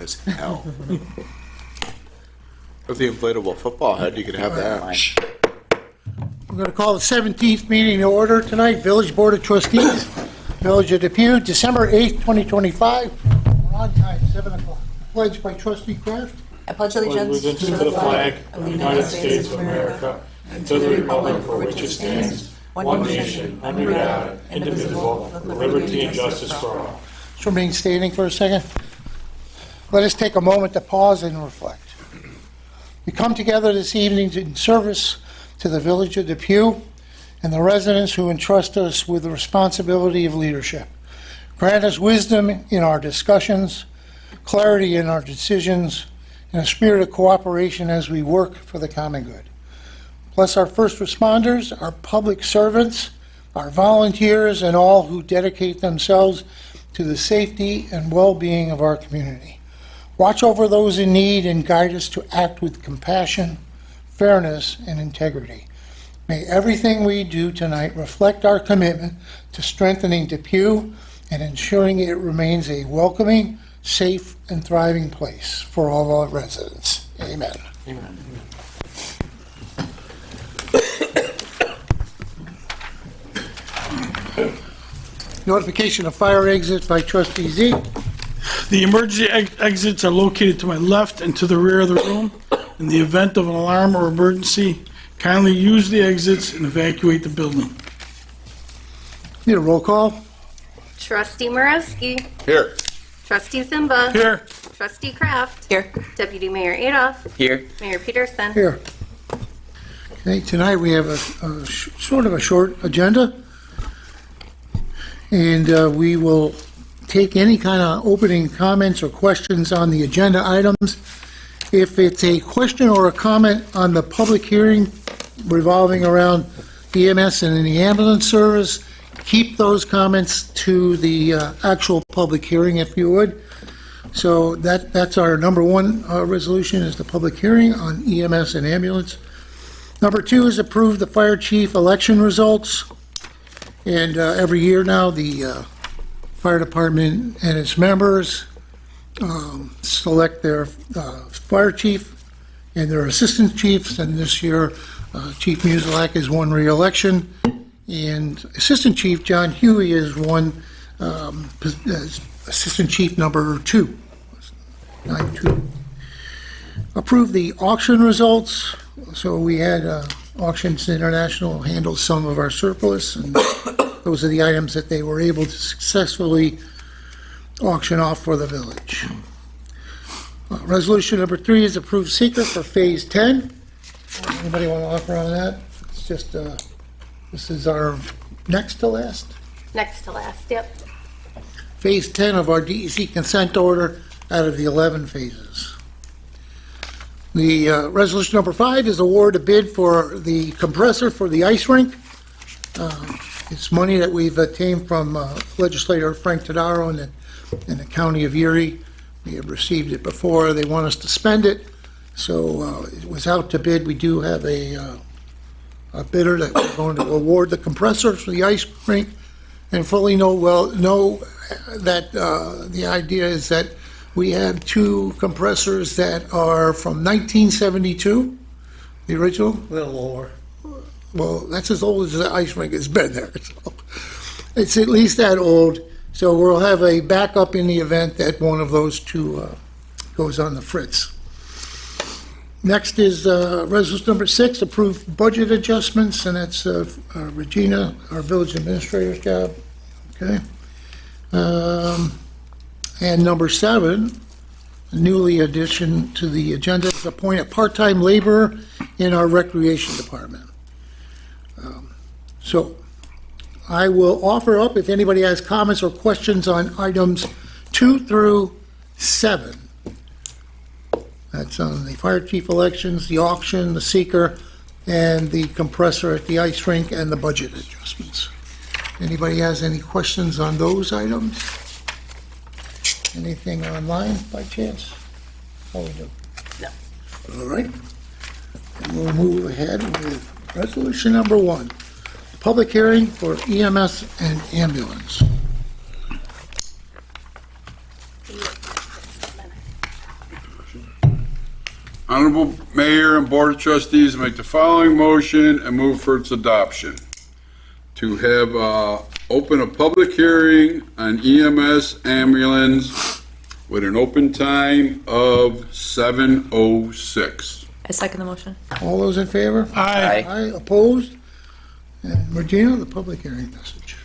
as hell. With the inflatable football head, you could have that. We're going to call the 17th meeting to order tonight, Village Board of Trustees, Village of Depew, December 8th, 2025. We're on time, 7 o'clock. Pledged by Trustee Kraft. I pledge allegiance to the flag of the United States of America and to the republic for which it stands, one nation, under God, indivisible, with liberty and justice for all. Just remain standing for a second. Let us take a moment to pause and reflect. We come together this evening in service to the Village of Depew and the residents who entrust us with the responsibility of leadership. Grant us wisdom in our discussions, clarity in our decisions, and a spirit of cooperation as we work for the common good. Bless our first responders, our public servants, our volunteers, and all who dedicate themselves to the safety and well-being of our community. Watch over those in need and guide us to act with compassion, fairness, and integrity. May everything we do tonight reflect our commitment to strengthening Depew and ensuring it remains a welcoming, safe, and thriving place for all our residents. Amen. Amen. Notification of fire exit by Trustee Z. The emergency exits are located to my left and to the rear of the room. In the event of an alarm or emergency, kindly use the exits and evacuate the building. Need a roll call? Trustee Moravsky. Here. Trustee Zimba. Here. Trustee Kraft. here. Deputy Mayor Adolph. Here. Mayor Peterson. Here. Okay, tonight we have a sort of a short agenda. And we will take any kind of opening comments or questions on the agenda items. If it's a question or a comment on the public hearing revolving around EMS and the ambulance service, keep those comments to the actual public hearing if you would. So that's our number one resolution, is the public hearing on EMS and ambulance. Number two is approve the fire chief election results. And every year now, the fire department and its members select their fire chief and their assistant chiefs. And this year, Chief Musilak has won re-election, and Assistant Chief John Huey has won Assistant Chief number 2. 9-2. Approve the auction results. So we had Auctions International handle some of our surplus, and those are the items that they were able to successfully auction off for the village. Resolution number 3 is approve seeker for Phase 10. Anybody want to offer on that? It's just, this is our next to last. Next to last, yep. Phase 10 of our DEC consent order out of the 11 phases. The resolution number 5 is award a bid for the compressor for the ice rink. It's money that we've obtained from legislator Frank Todaro in the county of Erie. We have received it before. They want us to spend it. So it was out to bid. We do have a bidder that we're going to award the compressor for the ice rink, and fully know that the idea is that we have 2 compressors that are from 1972, the original. A little lower. Well, that's as old as the ice rink has been there. So it's at least that old. So we'll have a backup in the event that one of those 2 goes on the fritz. Next is resolution number 6, approve budget adjustments, and that's Regina, our village administrator's job. Okay. And number 7, newly addition to the agenda, is appoint a part-time laborer in our recreation department. So I will offer up if anybody has comments or questions on items 2 through 7. That's on the fire chief elections, the auction, the seeker, and the compressor at the ice rink, and the budget adjustments. Anybody has any questions on those items? Anything online by chance? Oh, we do. No. All right. And we'll move ahead with resolution number 1, public hearing for EMS and ambulance. Honorable Mayor and Board of Trustees make the following motion and move for its adoption. To have, open a public hearing on EMS ambulance with an open time of 7:06. I second the motion. All those in favor? Aye. Aye, opposed? And Regina, the public hearing message.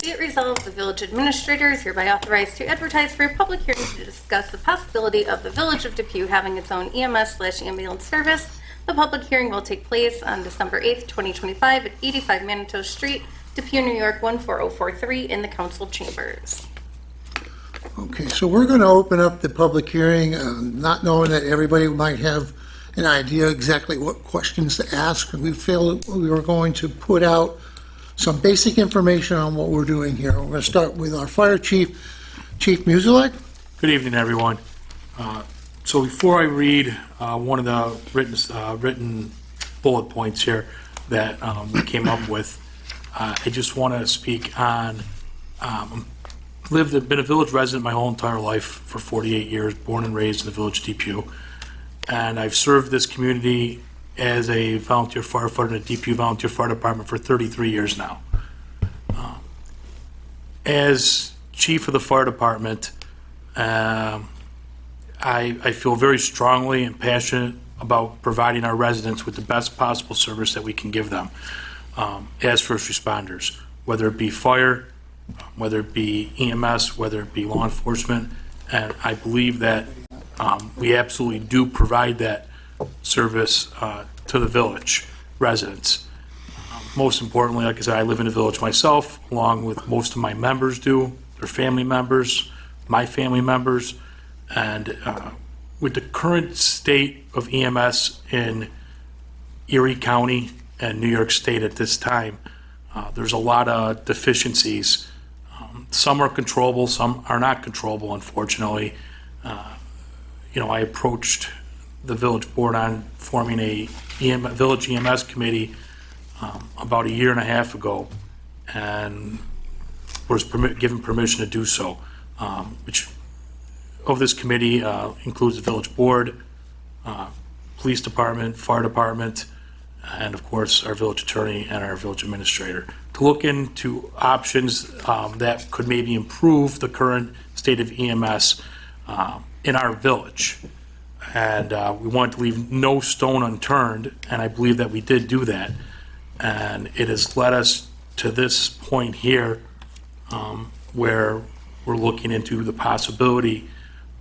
Be it resolved, the village administrator is hereby authorized to advertise for a public hearing to discuss the possibility of the village of Depew having its own EMS/ambulance service. The public hearing will take place on December 8th, 2025 at 85 Manitou Street, Depew, New York, 14043 in the council chambers. Okay, so we're going to open up the public hearing, not knowing that everybody might have an idea exactly what questions to ask. We feel that we were going to put out some basic information on what we're doing here. We're going to start with our fire chief, Chief Musilek. Good evening, everyone. So before I read one of the written bullet points here that we came up with, I just want to speak on, been a village resident my whole entire life for 48 years, born and raised in the village of Depew. And I've served this community as a volunteer firefighter in the Depew Volunteer Fire Department for 33 years now. As chief of the fire department, I feel very strongly and passionate about providing our residents with the best possible service that we can give them as first responders, whether it be fire, whether it be EMS, whether it be law enforcement. And I believe that we absolutely do provide that service to the village residents. Most importantly, like I said, I live in the village myself, along with most of my members do, their family members, my family members, and with the current state of EMS in Erie County and New York State at this time, there's a lot of deficiencies. Some are controllable, some are not controllable, unfortunately. I approached the village board on forming a village EMS committee about a year and a half ago, and was given permission to do so, which of this committee includes the village board, police department, fire department, and of course our village attorney and our village administrator, to look into options that could maybe improve the current state of EMS in our village. And we wanted to leave no stone unturned, and I believe that we did do that. And it has led us to this point here where we're looking into the possibility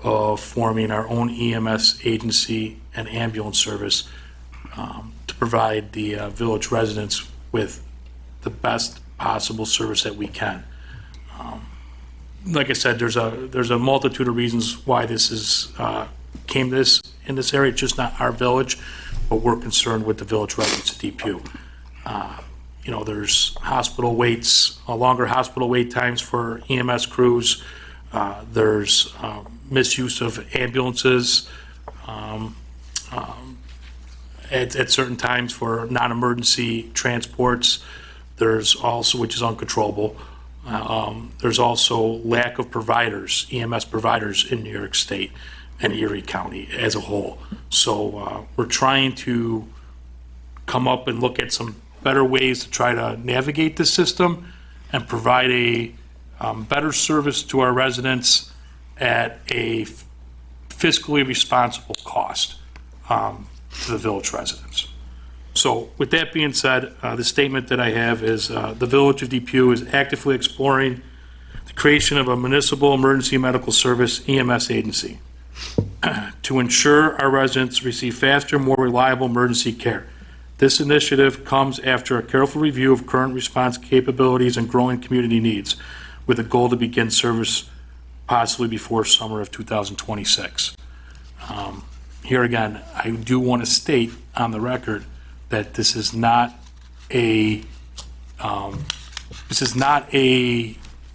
of forming our own EMS agency and ambulance service to provide the village residents with the best possible service that we can. Like I said, there's a multitude of reasons why this is came to this in this area. It's just not our village, but we're concerned with the village residents of Depew. There's hospital waits, longer hospital wait times for EMS crews. There's misuse of ambulances at certain times for non-emergency transports. There's also, which is uncontrollable, there's also lack of providers, EMS providers in New York State and Erie County as a whole. So we're trying to come up and look at some better ways to try to navigate the system and provide a better service to our residents at a fiscally responsible cost to the village residents. So with that being said, the statement that I have is the village of Depew is actively exploring the creation of a municipal emergency medical service EMS agency to ensure our residents receive faster, more reliable emergency care. This initiative comes after a careful review of current response capabilities and growing community needs, with a goal to begin service possibly before summer of 2026. Here again, I do want to state on the record that this is not a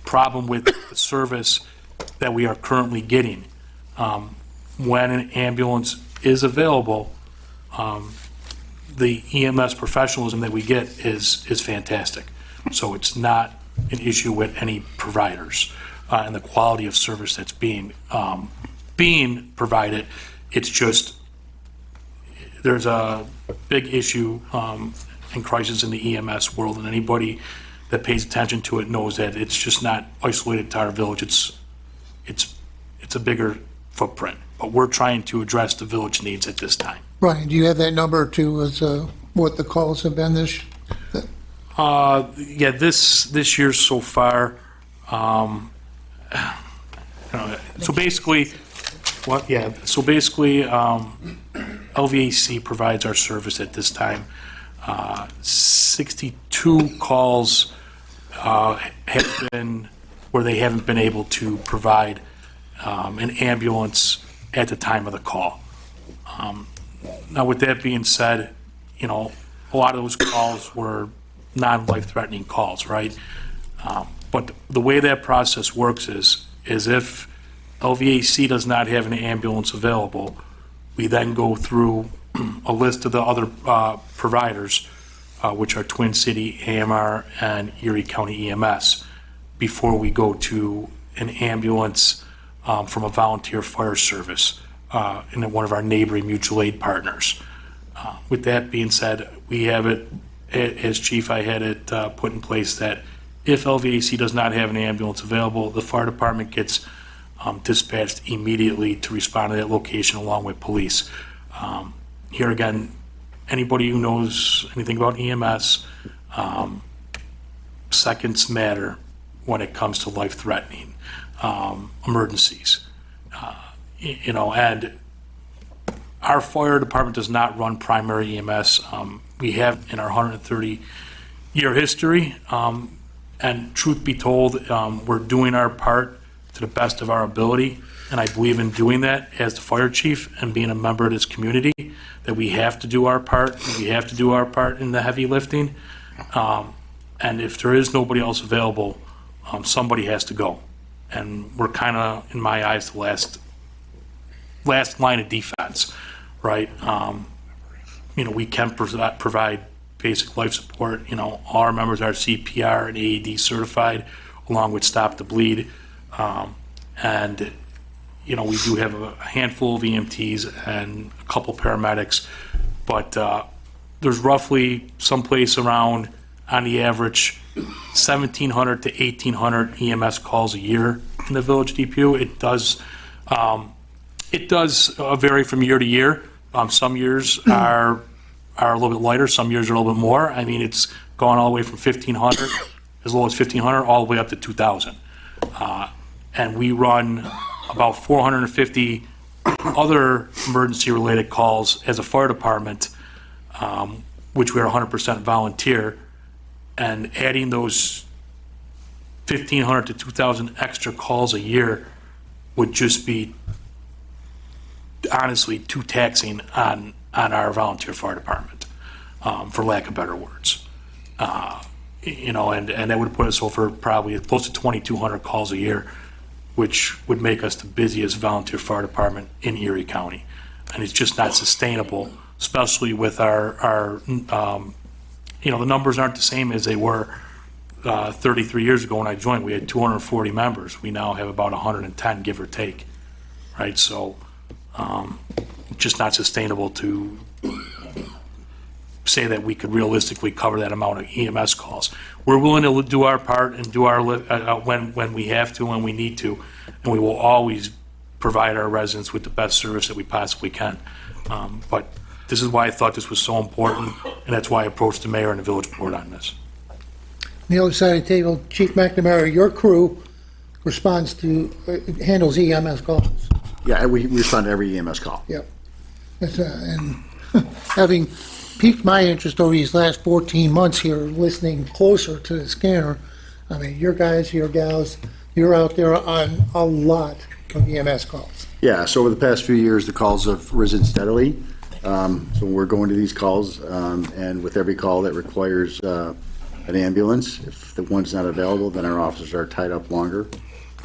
problem with the service that we are currently getting. When an ambulance is available, the EMS professionalism that we get is fantastic. So it's not an issue with any providers and the quality of service that's being provided. It's just there's a big issue and crisis in the EMS world, and anybody that pays attention to it knows that it's just not isolated to our village. It's a bigger footprint, but we're trying to address the village needs at this time. Brian, do you have that number too, as what the calls have been this? Yeah, this year so far, so basically, LVAC provides our service at this time. 62 calls have been where they haven't been able to provide an ambulance at the time of the call. Now, with that being said, a lot of those calls were non-life-threatening calls, right? But the way that process works is if LVAC does not have an ambulance available, we then go through a list of the other providers, which are Twin City, AMR, and Erie County EMS, before we go to an ambulance from a volunteer fire service in one of our neighboring mutual aid partners. With that being said, we have it, as chief, I had it put in place that if LVAC does not have an ambulance available, the fire department gets dispatched immediately to respond to that location along with police. Here again, anybody who knows anything about EMS, seconds matter when it comes to life-threatening emergencies. And our fire department does not run primary EMS. We have in our 130-year history, and truth be told, we're doing our part to the best of our ability, and I believe in doing that as the fire chief and being a member of this community, that we have to do our part, and we have to do our part in the heavy lifting. And if there is nobody else available, somebody has to go. And we're kind of, in my eyes, the last line of defense, right? We can provide basic life support. All our members are CPR and AED certified, along with Stop the Bleed. And we do have a handful of EMTs and a couple paramedics, but there's roughly someplace around, on the average, 1,700 to 1,800 EMS calls a year in the village of Depew. It does vary from year to year. Some years are a little bit lighter, some years are a little bit more. I mean, it's gone all the way from 1,500, as low as 1,500, all the way up to 2,000. And we run about 450 other emergency-related calls as a fire department, which we are 100% volunteer, and adding those 1,500 to 2,000 extra calls a year would just be honestly too taxing on our volunteer fire department, for lack of better words. And that would put us over probably close to 2,200 calls a year, which would make us the busiest volunteer fire department in Erie County. And it's just not sustainable, especially with our the numbers aren't the same as they were 33 years ago when I joined. We had 240 members. We now have about 110, give or take, right? So just not sustainable to say that we could realistically cover that amount of EMS calls. We're willing to do our part and do our when we have to, when we need to, and we will always provide our residents with the best service that we possibly can. But this is why I thought this was so important, and that's why I approached the mayor and the village board on this. On the other side of the table, Chief McNamara, your crew handles EMS calls. Yeah, we respond to every EMS call. Yep. And having piqued my interest over these last 14 months here, listening closer to the scanner, I mean, your guys, your gals, you're out there on a lot of EMS calls. Yeah, so over the past few years, the calls have risen steadily. So we're going to these calls, and with every call that requires an ambulance, if the one's not available, then our officers are tied up longer.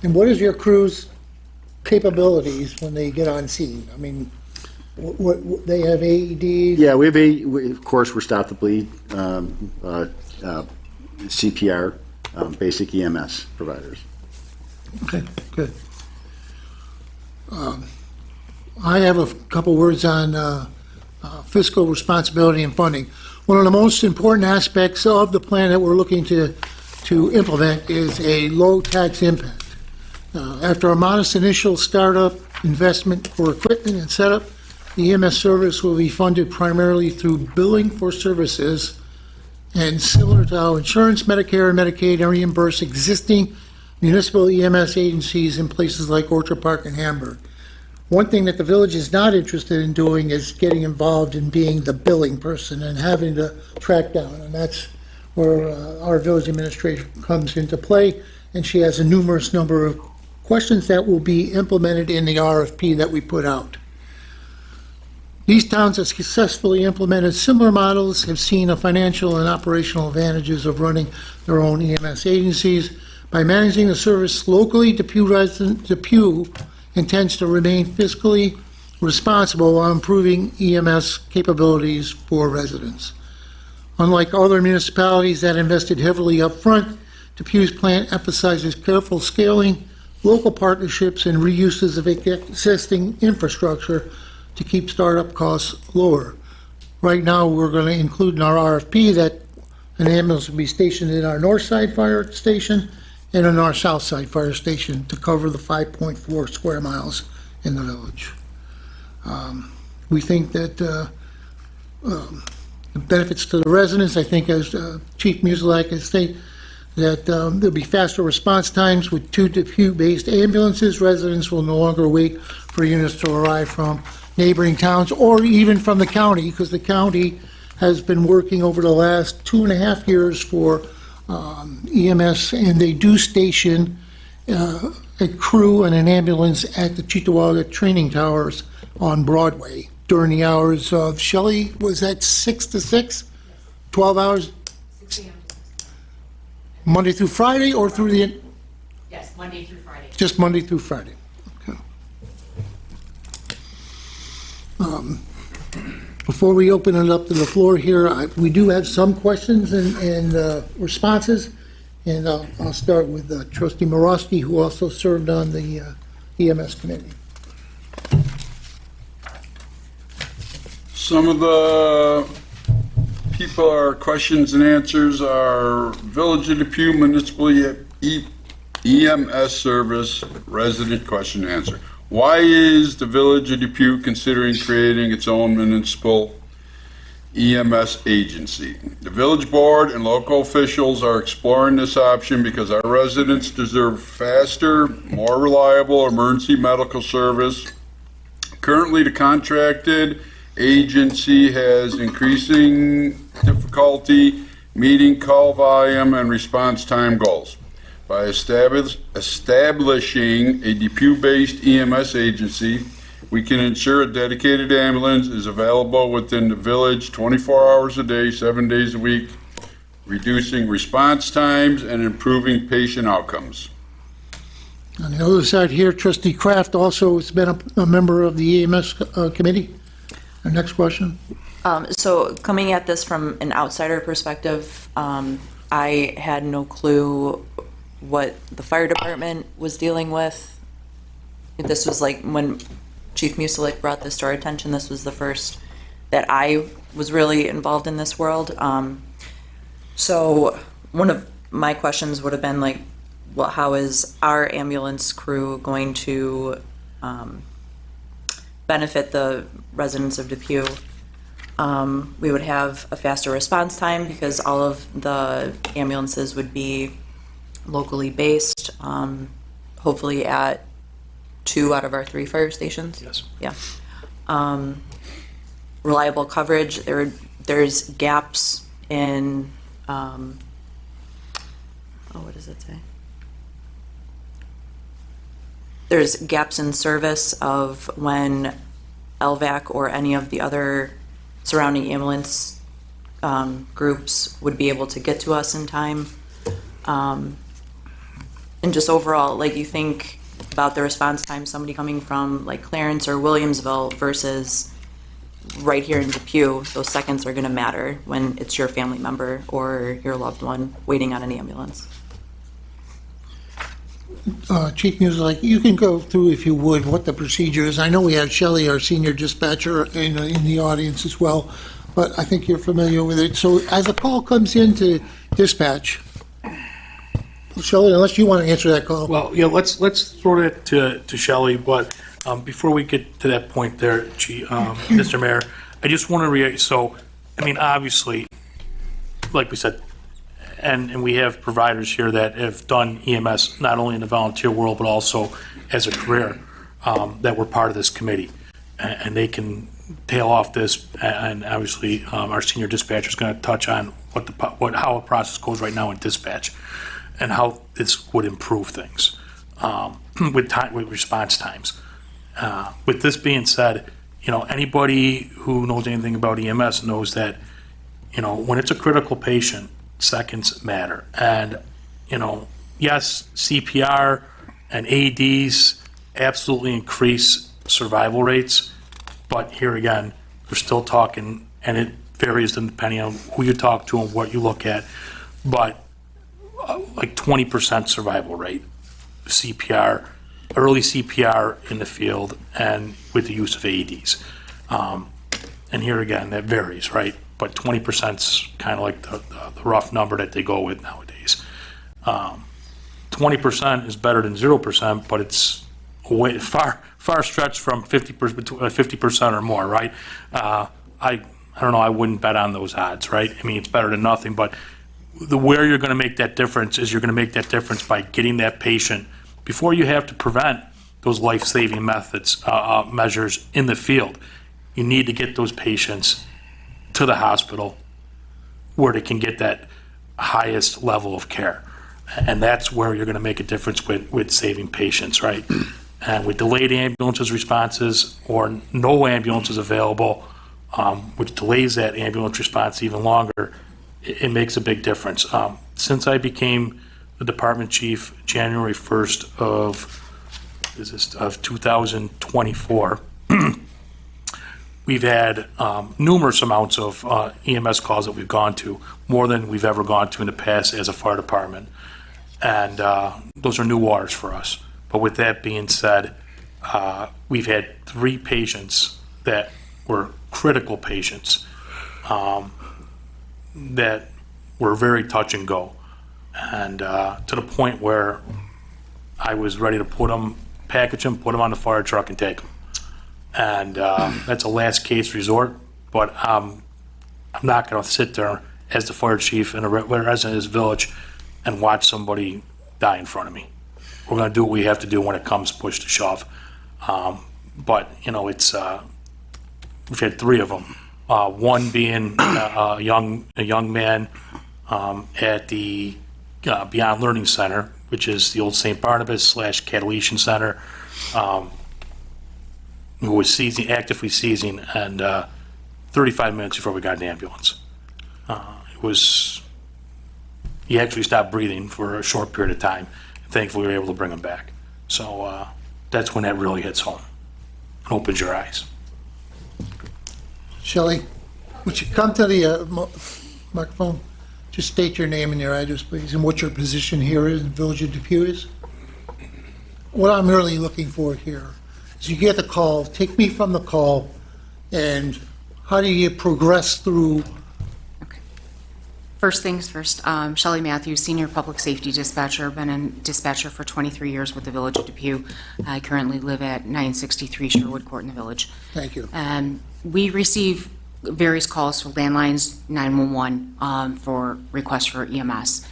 And what is your crew's capabilities when they get on scene? I mean, what they have AEDs? Yeah, of course, we're Stop the Bleed, CPR, basic EMS providers. Okay, good. I have a couple words on fiscal responsibility and funding. One of the most important aspects of the plan that we're looking to implement is a low tax impact. After a modest initial startup investment for equipment and setup, the EMS service will be funded primarily through billing for services, and similar to how insurance, Medicare, and Medicaid reimburse existing municipal EMS agencies in places like Orchard Park and Hamburg. One thing that the village is not interested in doing is getting involved in being the billing person and having to track down, and that's where our village administrator comes into play, and she has a numerous number of questions that will be implemented in the RFP that we put out. These towns that successfully implemented similar models have seen the financial and operational advantages of running their own EMS agencies. By managing the service locally, Depew intends to remain fiscally responsible while improving EMS capabilities for residents. Unlike other municipalities that invested heavily up front, Depew's plan emphasizes careful scaling, local partnerships, and reuses of existing infrastructure to keep startup costs lower. Right now, we're going to include in our RFP that an ambulance will be stationed in our north side fire station and in our south side fire station to cover the 5.4 square miles in the village. We think that the benefits to the residents, I think as Chief Musilak has stated, that there'll be faster response times with 2 Depew-based ambulances. Residents will no longer wait for units to arrive from neighboring towns or even from the county, because the county has been working over the last 2.5 years for EMS, and they do station a crew and an ambulance at the Cheektowaga Training Towers on Broadway during the hours of, Shelley, was that 6 to 6? 12 hours? 6 a.m. Monday through Friday or through the, Yes, Monday through Friday. just Monday through Friday? Okay. Before we open it up to the floor here, we do have some questions and responses, and I'll start with Trustee Morosky, who also served on the EMS committee. Some of the people, our questions and answers are Village of Depew Municipal EMS Service Resident Question and Answer. Why is the Village of Depew considering creating its own municipal EMS agency? The village board and local officials are exploring this option because our residents deserve faster, more reliable emergency medical service. Currently, the contracted agency has increasing difficulty meeting call volume and response time goals. By establishing a Depew-based EMS agency, we can ensure a dedicated ambulance is available within the village 24 hours a day, 7 days a week, reducing response times and improving patient outcomes. On the other side here, Trustee Kraft also has been a member of the EMS committee. Our next question. So coming at this from an outsider perspective, I had no clue what the fire department was dealing with. This was like when Chief Musilak brought this to our attention, this was the first that I was really involved in this world. So one of my questions would have been like, well, how is our ambulance crew going to benefit the residents of Depew? We would have a faster response time because all of the ambulances would be locally based, hopefully at 2 out of our 3 fire stations. Yes. Yeah. Reliable coverage. There's gaps in, what does it say? There's gaps in service of when LVAC or any of the other surrounding ambulance groups would be able to get to us in time. And just overall, like, you think about the response time, somebody coming from like Clarence or Williamsville versus right here in Depew, those seconds are going to matter when it's your family member or your loved one waiting on an ambulance. Chief Music, you can go through, if you would, what the procedure is. I know we have Shelley, our senior dispatcher, in the audience as well, but I think you're familiar with it. So as a call comes into dispatch, Shelley, unless you want to answer that call. Well, yeah, let's throw it to Shelley, but before we get to that point there, Mr. Mayor, I just want to reiterate, so, I mean, obviously, like we said, and we have providers here that have done EMS not only in the volunteer world, but also as a career, that were part of this committee. And they can tail off this, and obviously, our senior dispatcher is going to touch on how a process goes right now in dispatch, and how this would improve things with response times. With this being said, anybody who knows anything about EMS knows that, when it's a critical patient, seconds matter. And, yes, CPR and AEDs absolutely increase survival rates, but here again, we're still talking, and it varies depending on who you talk to and what you look at, but like 20% survival rate, CPR, early CPR in the field, and with the use of AEDs. And here again, that varies, right? But 20%'s kind of like the rough number that they go with nowadays. 20% is better than 0%, but it's way far stretched from 50% or more, right? I don't know, I wouldn't bet on those odds, right? I mean, it's better than nothing, but where you're going to make that difference is you're going to make that difference by getting that patient before you have to prevent those life-saving measures in the field. You need to get those patients to the hospital where they can get that highest level of care. And that's where you're going to make a difference with saving patients, right? And with delayed ambulances responses or no ambulances available, which delays that ambulance response even longer, it makes a big difference. Since I became the department chief January 1st of 2024, we've had numerous amounts of EMS calls that we've gone to, more than we've ever gone to in the past as a fire department. And those are new waters for us. But with that being said, we've had 3 patients that were critical patients that were very touch and go. And to the point where I was ready to package them, put them on the fire truck and take them. And that's a last case resort, but I'm not going to sit there as the fire chief in a resident of this village and watch somebody die in front of me. We're going to do what we have to do when it comes push to shove. But, it's, we've had 3 of them. One being a young man at the Beyond Learning Center, which is the old St. Barnabas / Cataletian Center, who was actively seizing, and 35 minutes before we got an ambulance. He actually stopped breathing for a short period of time. Thankfully, we were able to bring him back. So that's when that really hits home and opens your eyes. Shelley, would you come to the microphone? Just state your name and your address, please, and what your position here is in the Village of Depew is. What I'm really looking for here is you get the call, take me from the call, and how do you progress through? Okay. First things first, Shelley Matthews, Senior Public Safety Dispatcher. Been a dispatcher for 23 years with the Village of Depew. I currently live at 963 Sherwood Court in the Village. Thank you. We receive various calls for landlines, 911, for requests for EMS.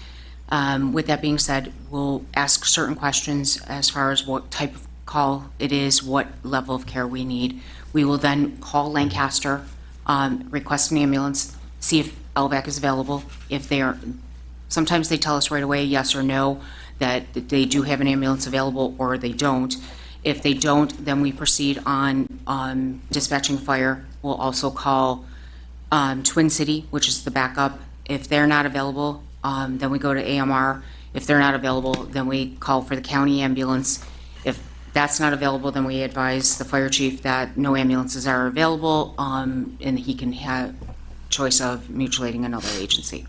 With that being said, we'll ask certain questions as far as what type of call it is, what level of care we need. We will then call Lancaster, request an ambulance, see if LVAC is available. If they are, sometimes they tell us right away, yes or no, that they do have an ambulance available, or they don't. If they don't, then we proceed on dispatching fire. We'll also call Twin City, which is the backup. If they're not available, then we go to AMR. If they're not available, then we call for the county ambulance. If that's not available, then we advise the fire chief that no ambulances are available, and he can have choice of mutuating another agency.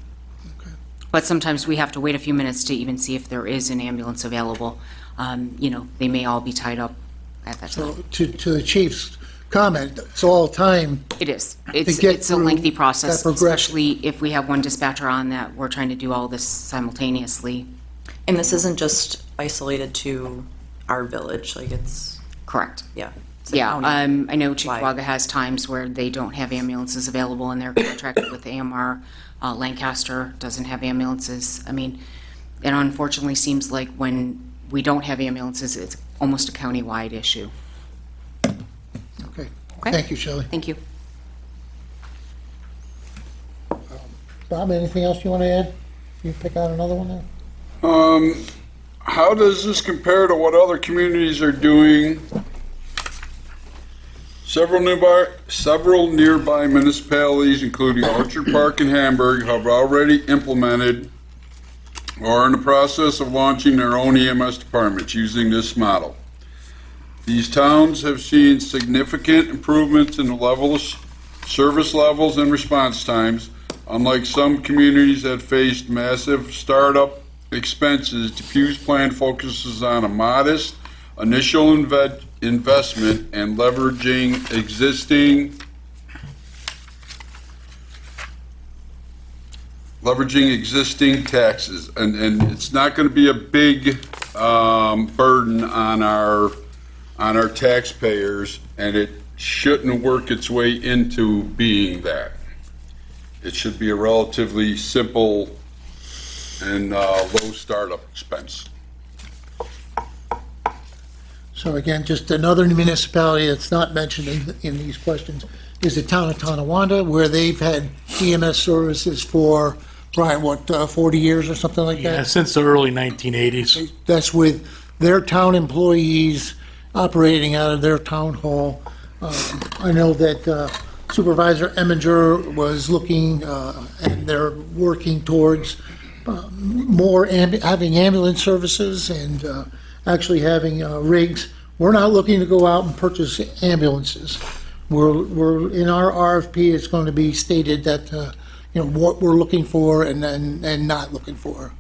But sometimes we have to wait a few minutes to even see if there is an ambulance available. they may all be tied up at that time. So to the chief's comment, it's all time. It is. get It's a through lengthy process, that progression. especially if we have one dispatcher on that we're trying to do all this simultaneously. And this isn't just isolated to our village, like it's, Correct. yeah. it's a Yeah, county. I know Chickawaga Wide. has times where they don't have ambulances available and they're contracted with AMR. Lancaster doesn't have ambulances. I mean, it unfortunately seems like when we don't have ambulances, it's almost a county-wide issue. Okay. Okay. Thank you, Shelley. Thank you. Bob, anything else you want to add? You pick out another one there? How does this compare to what other communities are doing? Several nearby municipalities, including Orchard Park and Hamburg, have already implemented or are in the process of launching their own EMS departments using this model. These towns have seen significant improvements in the service levels and response times. Unlike some communities that faced massive startup expenses, Depew's plan focuses on a modest initial investment and leveraging existing taxes. And it's not going to be a big burden on our taxpayers, and it shouldn't work its way into being that. It should be a relatively simple and low startup expense. So again, just another municipality that's not mentioned in these questions is the town of Tonawanda, where they've had EMS services for, Brian, 40 years or something like Yeah, that? since the early 1980s. That's with their town employees operating out of their town hall. I know that Supervisor Eminger was looking, and they're working towards more having ambulance services and actually having rigs. We're not looking to go out and purchase ambulances. We're in our RFP, it's going to be stated that, what we're looking for and not looking for.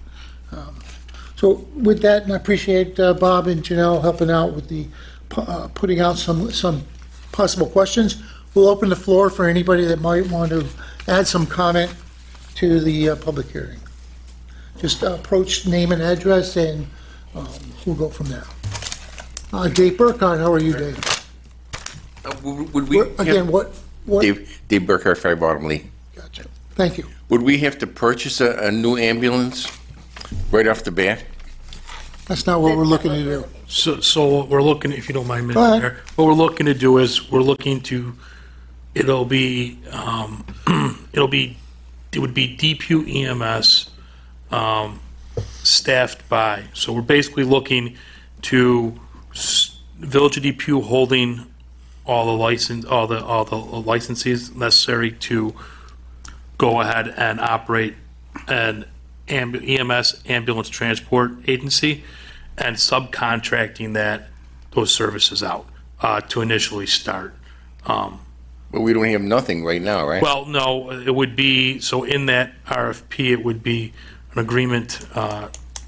So with that, and I appreciate Bob and Janelle helping out with the putting out some possible questions. We'll open the floor for anybody that might want to add some comment to the public hearing. Just approach name and address, and we'll go from there. Dave Burkhardt, how are you, Dave? Would we Again, what? Dave Burkhardt, Fire Bottom Lee. Gotcha. Thank you. Would we have to purchase a new ambulance right off the bat? That's not what we're looking to do. So what we're looking, if you don't mind, Go ahead. Mr. Mayor, what we're looking to do is, it would be Depew EMS, staffed by. So we're basically looking to Village of Depew holding all the licenses necessary to go ahead and operate an EMS ambulance transport agency and subcontracting those services out to initially start. But we don't have nothing right now, right? Well, no, it would be, so in that RFP, it would be an agreement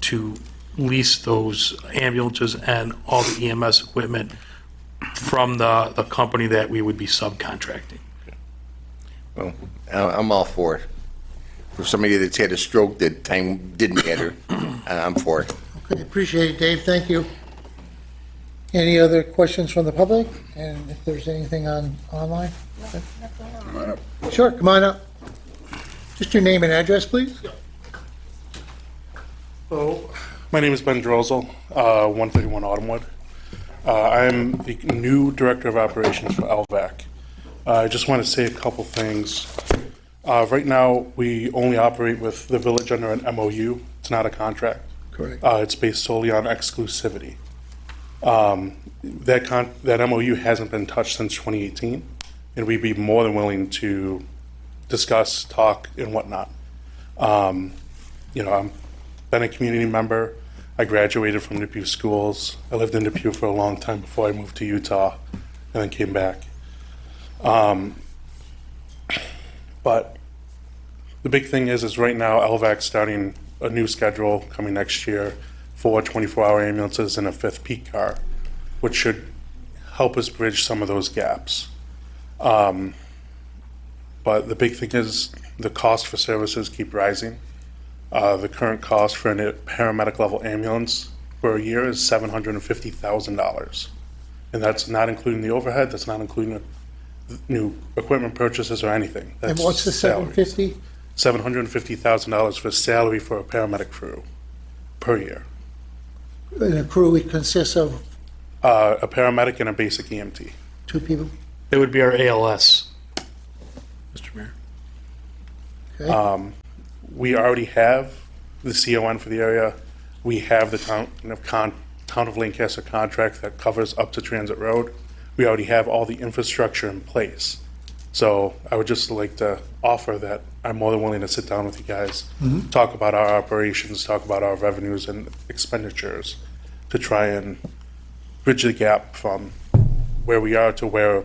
to lease those ambulances and all the EMS equipment from the company that we would be subcontracting. Well, I'm all for it. For somebody that's had a stroke that time didn't matter, I'm for it. Okay, appreciate it, Dave. Thank you. Any other questions from the public? And if there's anything online? Sure, come on up. Just your name and address, please. Hello, my name is Ben Drozel, 131 Autumnwood. I'm the new Director of Operations for LVAC. I just want to say a couple things. Right now, we only operate with the village under an MOU. It's not a contract. Correct. It's based solely on exclusivity. That MOU hasn't been touched since 2018, and we'd be more than willing to discuss, talk, and whatnot. I'm been a community member. I graduated from Depew schools. I lived in Depew for a long time before I moved to Utah and then came back. But the big thing is right now LVAC's starting a new schedule coming next year 4 24-hour ambulances and a 5th peak car, which should help us bridge some of those gaps. But the big thing is the cost for services keep rising. The current cost for a paramedic level ambulance for a year is $750,000. And that's not including the overhead, that's not including new equipment purchases or anything. And That's what's the salaries. $750,000? $750,000 for salary for a paramedic crew per year. And a crew, it consists of A paramedic and a basic EMT. 2 people? It would be our ALS, Mr. Mayor. Okay. We already have the CON for the area. We have the town of Lancaster contract that covers up to Transit Road. We already have all the infrastructure in place. So I would just like to offer that I'm more than willing to sit down with you guys, talk about our operations, talk about our revenues and expenditures to try and bridge the gap from where we are to where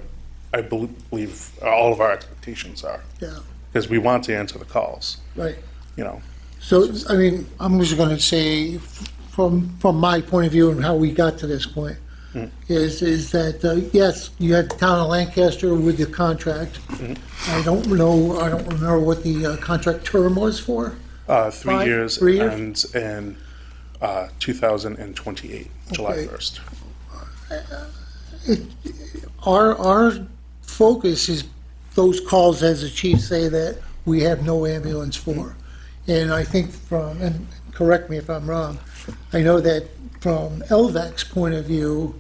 I believe all of our expectations are. Yeah, Because we want to answer the calls, right. you know. So, I mean, I'm just going to say, from my point of view and how we got to this point, is that, yes, you had the town of Lancaster with the contract. I don't remember what the contract term was for. 3 5, years 3 years? ends in 2028, July Okay. 1st. Our focus is those calls, as the chief say, that we have no ambulance for. And I think and correct me if I'm wrong, I know that from LVAC's point of view,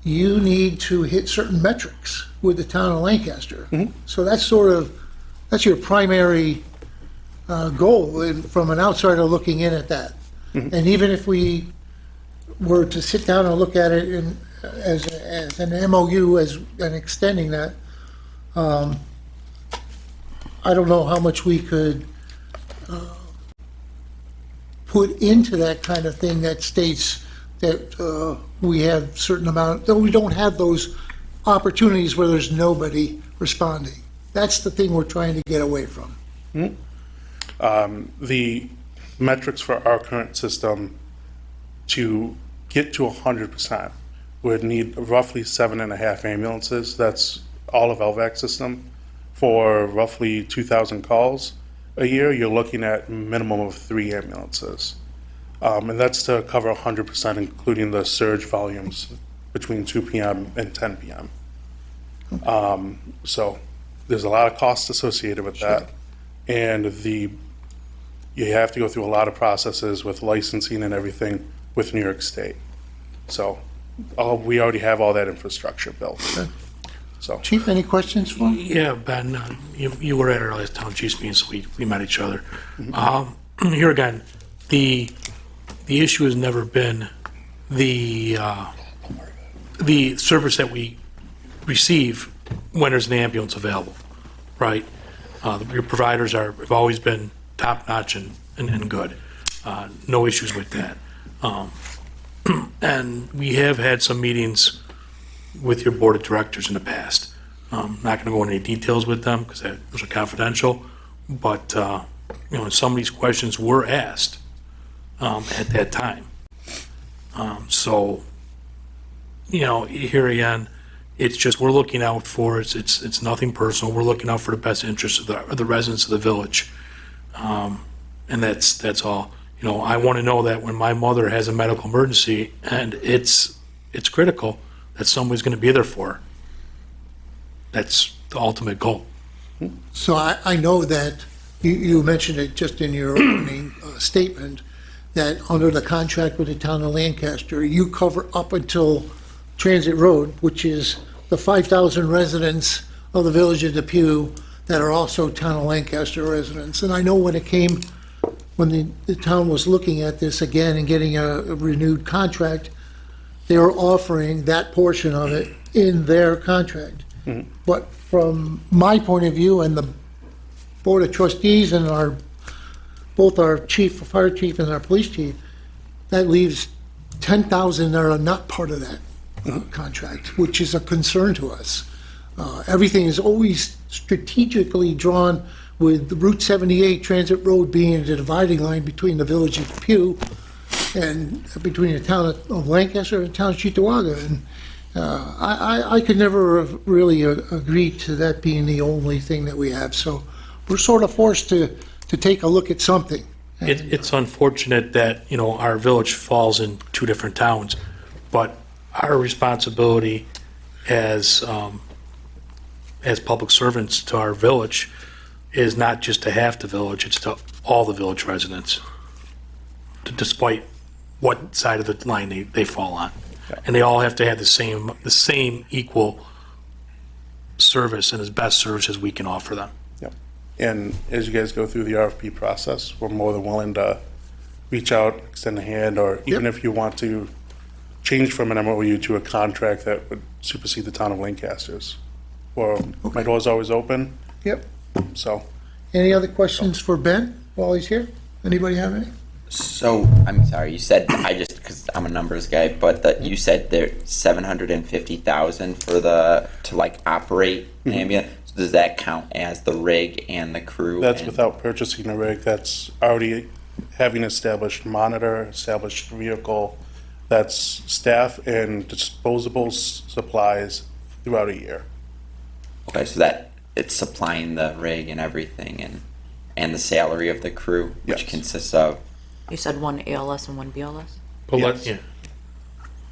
you need to hit certain metrics with the town of Lancaster. So that's that's your primary goal, and from an outsider looking in at that. And even if we were to sit down and look at it as an MOU and extending that, I don't know how much we could put into that kind of thing that states that we have certain amount, that we don't have those opportunities where there's nobody responding. That's the thing we're trying to get away from. The metrics for our current system to get to 100% would need roughly 7.5 ambulances. That's all of LVAC system. For roughly 2,000 calls a year, you're looking at minimum of 3 ambulances. And that's to cover 100%, including the surge volumes between 2 p.m. and 10 p.m. So there's a lot of costs associated with that. And you have to go through a lot of processes with licensing and everything with New York State. So we already have all that infrastructure built. So Chief, any questions for me? Yeah, Ben, you were at our last town chiefs meeting, so we met each other. Here again, the issue has never been the service that we receive when there's an ambulance available, right? Your providers have always been top-notch and good. No issues with that. And we have had some meetings with your board of directors in the past. Not going to go into any details with them because those are confidential, but some of these questions were asked at that time. So, here again, it's just we're looking out for it's nothing personal. We're looking out for the best interests of the residents of the village, and that's all. I want to know that when my mother has a medical emergency and it's critical, that somebody's going to be there for her. That's the ultimate goal. So I know that you mentioned it just in your opening statement, that under the contract with the town of Lancaster, you cover up until Transit Road, which is the 5,000 residents of the village of Depew that are also town of Lancaster residents. And I know when the town was looking at this again and getting a renewed contract, they were offering that portion of it in their contract. But from my point of view and the Board of Trustees and both our fire chief and our police chief, that leaves 10,000 that are not part of that contract, which is a concern to us. Everything is always strategically drawn with the Route 78 Transit Road being the dividing line between the village of Depew and between the town of Lancaster and the town of Cheektowaga. And I could never have really agreed to that being the only thing that we have. So we're sort of forced to take a look at something. It's unfortunate that, our village falls in two different towns, but our responsibility as public servants to our village is not just to half the village, it's to all the village residents, despite what side of the line they fall on. And they all have to have the same equal service and as best service as we can offer them. Yep. And as you guys go through the RFP process, we're more than willing to reach out, extend a hand, or even if you want to change from an MOU to a contract that would supersede the town of Lancaster's. Well, my door's always open, Yep. so. Any other questions for Ben while he's here? Anybody have any? So, I'm sorry, you said, because I'm a numbers guy, but that you said there's 750,000 to operate an ambulance. So does that count as the rig and the crew? That's without purchasing a rig. That's already having established monitor, established vehicle. That's staff and disposable supplies throughout a year. Okay, so that it's supplying the rig and everything and the salary of the crew, which Yes. consists of. You said one ALS and one BLS? But Yes.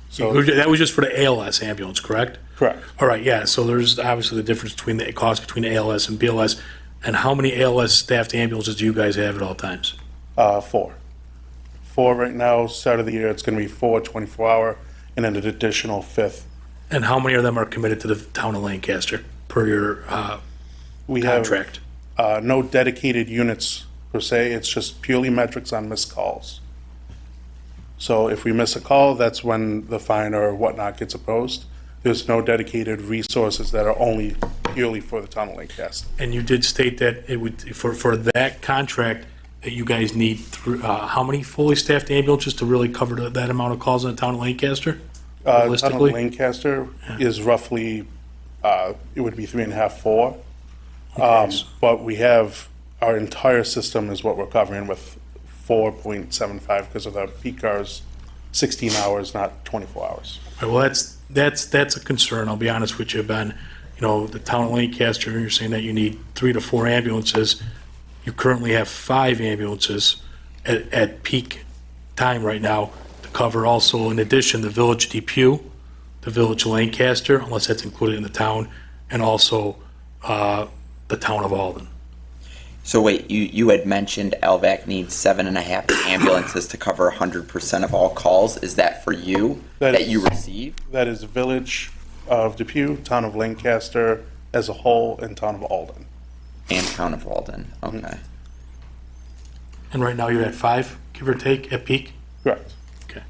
So, that was just for the ALS ambulance, correct? correct. All right, yeah, so there's obviously the difference between the cost between ALS and BLS. And how many ALS staffed ambulances do you guys have at all times? 4. 4 right now, start of the year, it's gonna be 4 24-hour, and then an additional 5th. And how many of them are committed to the town of Lancaster per your We have contract? no dedicated units per se, it's just purely metrics on missed calls. So if we miss a call, that's when the fine or whatnot gets opposed. There's no dedicated resources that are only purely for the town of Lancaster. And you did state that it would, for that contract, that you guys need how many fully staffed ambulances to really cover that amount of calls in the town of Lancaster? The town of Realistically? Lancaster is roughly, it would be 3.5, 4. Okay. But we have, our entire system is what we're covering with 4.75 because of the peak cars, 16 hours, not 24 hours. All right, well, that's a concern, I'll be honest with you, Ben. The town of Lancaster, you're saying that you need 3 to 4 ambulances. You currently have 5 ambulances at peak time right now to cover also, in addition, the village of Depew, the village of Lancaster, unless that's included in the town, and also the town of Alden. So wait, you had mentioned LVAC needs 7.5 ambulances to cover 100% of all calls. Is that for you that you receive? That is Village of Depew, Town of Lancaster as a whole, and Town of Alden. And town of Alden. Okay. And right now you're at 5, give or take, at peak? Correct. Okay.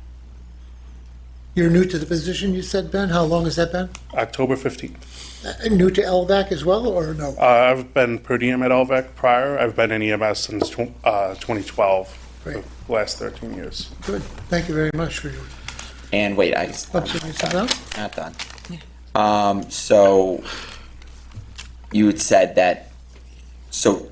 You're new to the position, you said, Ben? How long has that been? October 15th. New to LVAC as well, or no? I've been per diem at LVAC prior. I've been in EMS since 2012, Great. the last 13 years. Good. Thank you very much for your, And wait, I'm not done. So you had said that, so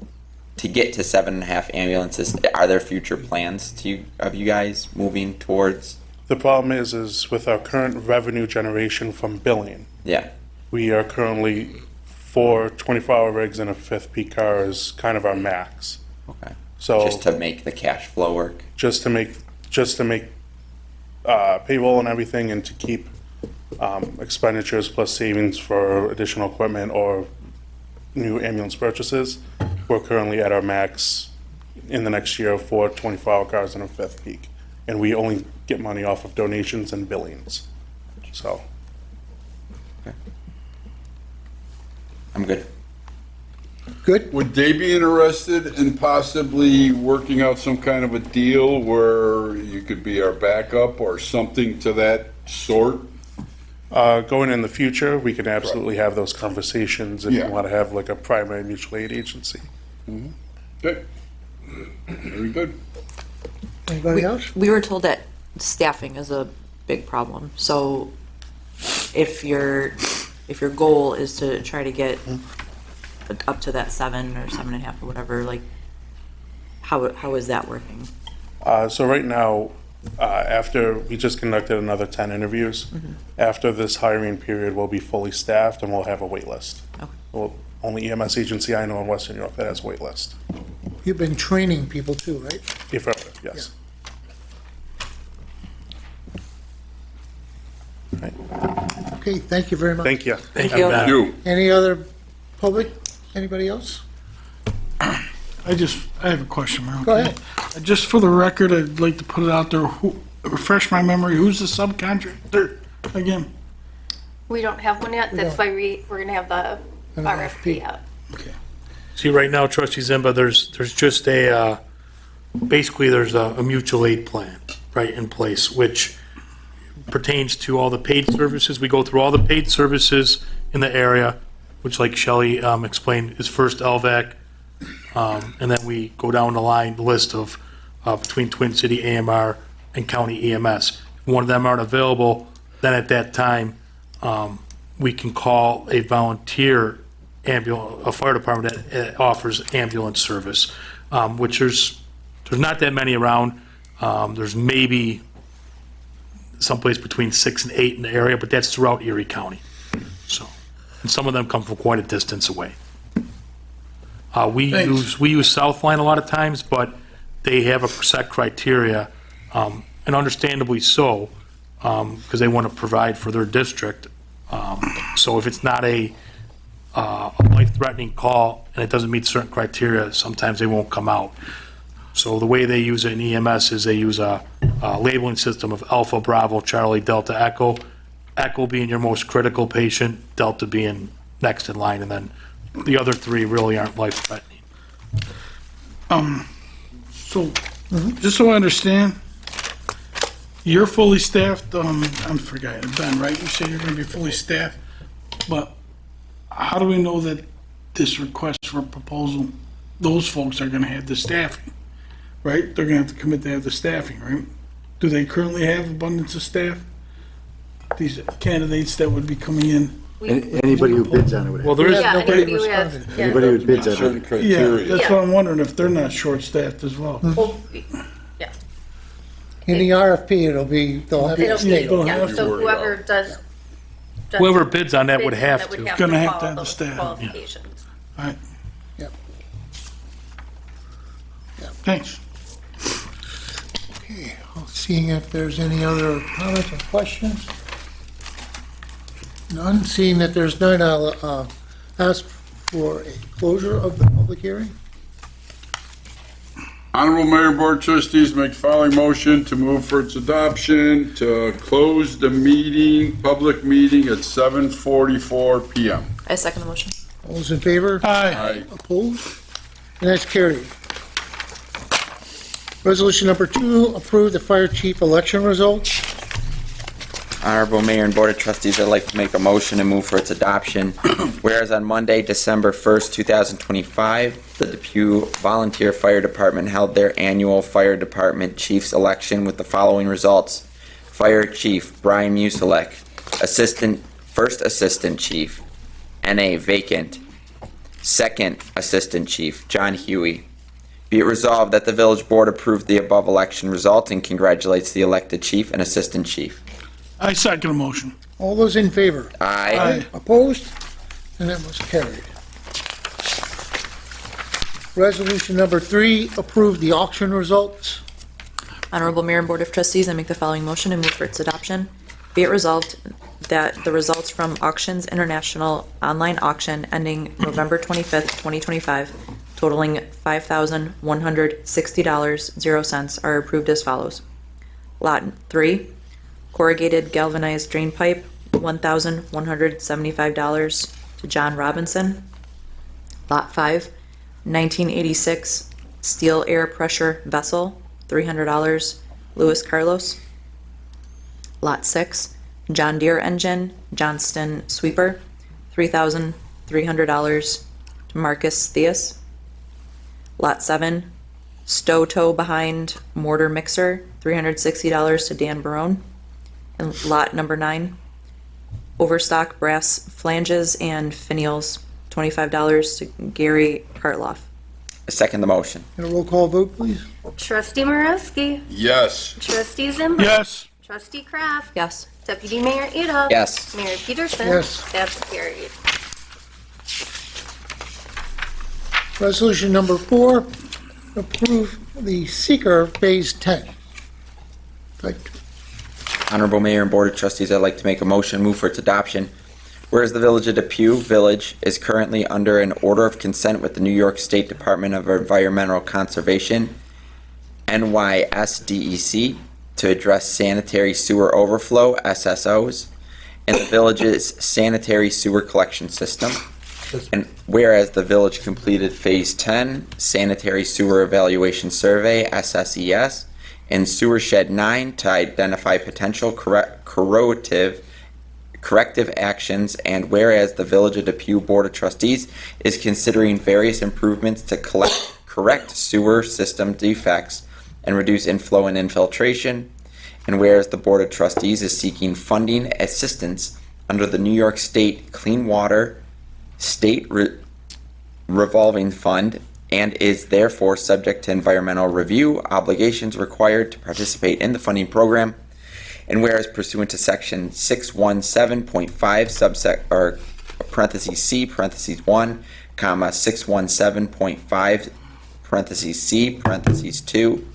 to get to 7.5 ambulances, are there future plans of you guys moving towards? The problem is with our current revenue generation from billing, Yeah. we are currently 4 24-hour rigs and a 5th peak car is kind of our max. Okay. So Just to make the cash flow work? just to make payroll and everything, and to keep expenditures plus savings for additional equipment or new ambulance purchases, we're currently at our max in the next year for 24-hour cars and a 5th peak. And we only get money off of donations and billings. So, I'm good. good? Would they be interested in possibly working out some kind of a deal where you could be our backup or something to that sort? going in the future, we can absolutely have those conversations if Yeah. you want to have like a primary mutual aid agency. Okay. Very good. Anybody else? We were told that staffing is a big problem. So if your goal is to try to get up to that 7 or 7.5 or whatever, like how is that working? So right now, After, we just conducted another 10 interviews. After this hiring period, we'll be fully staffed and we'll have a wait list. Well, only EMS agency I know in Western New York that has a wait list. You've been training people too, right? Affirmative, yes. Okay, thank you very much. Thank you. Thank Thank you. Any other public? Anybody else? I have a question, Mayor. Go ahead. Just for the record, I'd like to put it out there, refresh my memory, who's the subcontractor again? We don't have one yet, that's why we're gonna have the An RFP RFP. out. See, right now, trustee Zimba, there's just basically there's a mutual aid plan, right, in place, which pertains to all the paid services. We go through all the paid services in the area, which like Shelley explained is first LVAC, and then we go down the line, the list of between Twin City AMR and County EMS. If one of them aren't available, then at that time, we can call a volunteer a fire department that offers ambulance service, which there's not that many around. There's maybe someplace between 6 and 8 in the area, but that's throughout Erie County. So, and some of them come from quite a distance away. We use Southline a lot of times, but they have a set criteria, and understandably so, because they want to provide for their district. So if it's not a life-threatening call and it doesn't meet certain criteria, sometimes they won't come out. So the way they use it in EMS is they use a labeling system of Alpha, Bravo, Charlie, Delta, Echo. Echo being your most critical patient, Delta being next in line, and then the other 3 really aren't life-threatening. So, just so I understand, you're fully staffed, I'm forgetting, Ben, right? You said you're gonna be fully staffed, but how do we know that this request for proposal, those folks are gonna have the staffing, right? They're gonna have to commit to have the staffing, right? Do they currently have abundance of staff? These candidates that would be coming in? Anybody who bids on it would have. Well, there is, Yeah, nobody anybody who has, responded. yeah. Anybody who bids on Certain it. Yeah, criteria. that's what I'm wondering, if they're not short-staffed as well. Well, yeah. In the RFP, they'll have to It'll state. don't be, have yeah, to so worry whoever does. whoever bids on that would have to. Gonna have to follow have the those staff, yeah. Qualifications. All right. Yep. Thanks. Okay, seeing if there's any other comments or questions? None. Seeing that there's none, I'll ask for a closure of the public hearing. Honorable Mayor and Board of Trustees make the following motion to move for its adoption, to close the meeting, public meeting at 7:44 PM. I second the motion. All those in favor? Aye. Opposed? And that's carried. Resolution number 2, approve the fire chief election results. Honorable Mayor and Board of Trustees, I'd like to make a motion and move for its adoption. Whereas on Monday, December 1st, 2025, the Depew Volunteer Fire Department held their annual Fire Department Chiefs election with the following results. Fire Chief Brian Musilek, First Assistant Chief, NA vacant. Second Assistant Chief John Huey. Be it resolved that the Village Board approved the above election result and congratulates the elected Chief and Assistant Chief. I second the motion. All those in favor? Aye. Opposed? And that was carried. Resolution number 3, approve the auction results. Honorable Mayor and Board of Trustees, I make the following motion and move for its adoption. Be it resolved that the results from Auctions International online auction ending November 25th, 2025, totaling $5,160.00 are approved as follows. Lot 3, corrugated galvanized drain pipe, $1,175 to John Robinson. Lot 5, 1986 steel air pressure vessel, $300, Louis Carlos. Lot 6, John Deere engine, Johnston sweeper, $3,300 to Marcus Theus. Lot 7, stow toe behind mortar mixer, $360 to Dan Barone. And lot number 9, overstock brass flanges and finials, $25 to Gary Hartloff. I second the motion. And a roll call vote, please? Trustee Morosky. Yes. Trustee Zimba. Yes. Trustee Kraft. Yes. Deputy Mayor Adolph. Yes. Mayor Peterson. Yes. That's carried. Resolution number 4, approve the seeker Phase 10. Type 2. Honorable Mayor and Board of Trustees, I'd like to make a motion, move for its adoption. Whereas the Village of Depew Village is currently under an order of consent with the New York State Department of Environmental Conservation, NYSDEC, to address sanitary sewer overflow, SSOs, in the village's sanitary sewer collection system. And whereas the village completed Phase 10 Sanitary Sewer Evaluation Survey, SSES, and Sewer Shed 9 to identify potential corrective actions, and whereas the Village of Depew Board of Trustees is considering various improvements to correct sewer system defects and reduce inflow and infiltration, and whereas the Board of Trustees is seeking funding assistance under the New York State Clean Water State Revolving Fund, and is therefore subject to environmental review obligations required to participate in the funding program. And whereas pursuant to section 617.5 parentheses C, parentheses 1, comma, 617.5, parentheses C, parentheses 2,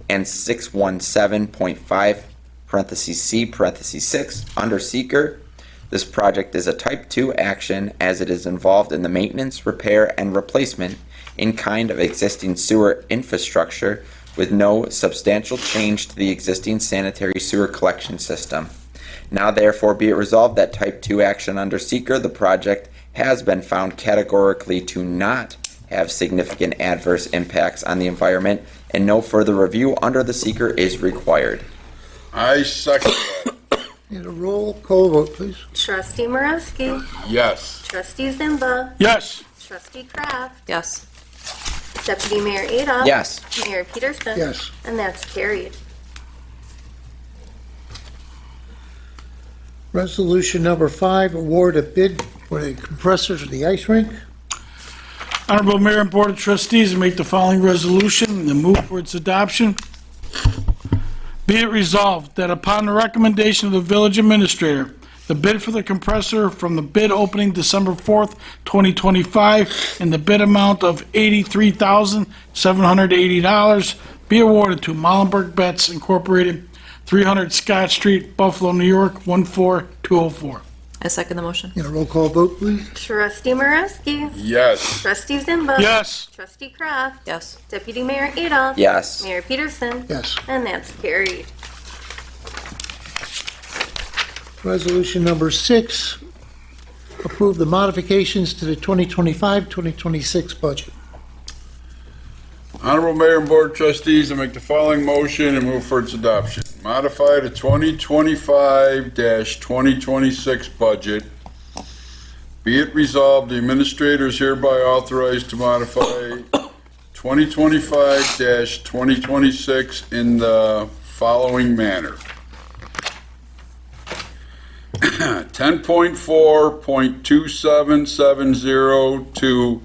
and 617.5, parentheses C, parentheses 6, under seeker, this project is a type 2 action as it is involved in the maintenance, repair, and replacement in kind of existing sewer infrastructure with no substantial change to the existing sanitary sewer collection system. Now therefore be it resolved that type 2 action under seeker, the project has been found categorically to not have significant adverse impacts on the environment, and no further review under the seeker is required. I second that. And a roll call vote, please? Trustee Morosky. Yes. Trustee Zimba. Yes. Trustee Kraft. Yes. Deputy Mayor Adolph. Yes. Mayor Peterson. Yes. And that's carried. Resolution number 5, award a bid for the compressors of the ice rink. Honorable Mayor and Board of Trustees, make the following resolution and move for its adoption. Be it resolved that upon the recommendation of the village administrator, the bid for the compressor from the bid opening December 4th, 2025, in the bid amount of $83,780 be awarded to Mollenberg Betts Incorporated, 300 Scott Street, Buffalo, New York, 14204. I second the motion. And a roll call vote, please? Trustee Morosky. Yes. Trustee Zimba. Yes. Trustee Kraft. Yes. Deputy Mayor Adolph. Yes. Mayor Peterson. Yes. And that's carried. Resolution number 6, approve the modifications to the 2025-2026 budget. Honorable Mayor and Board of Trustees, I make the following motion and move for its adoption. Modify the 2025-2026 budget. Be it resolved, the administrator is hereby authorized to modify 2025-2026 in the following manner. 10.4.2770 to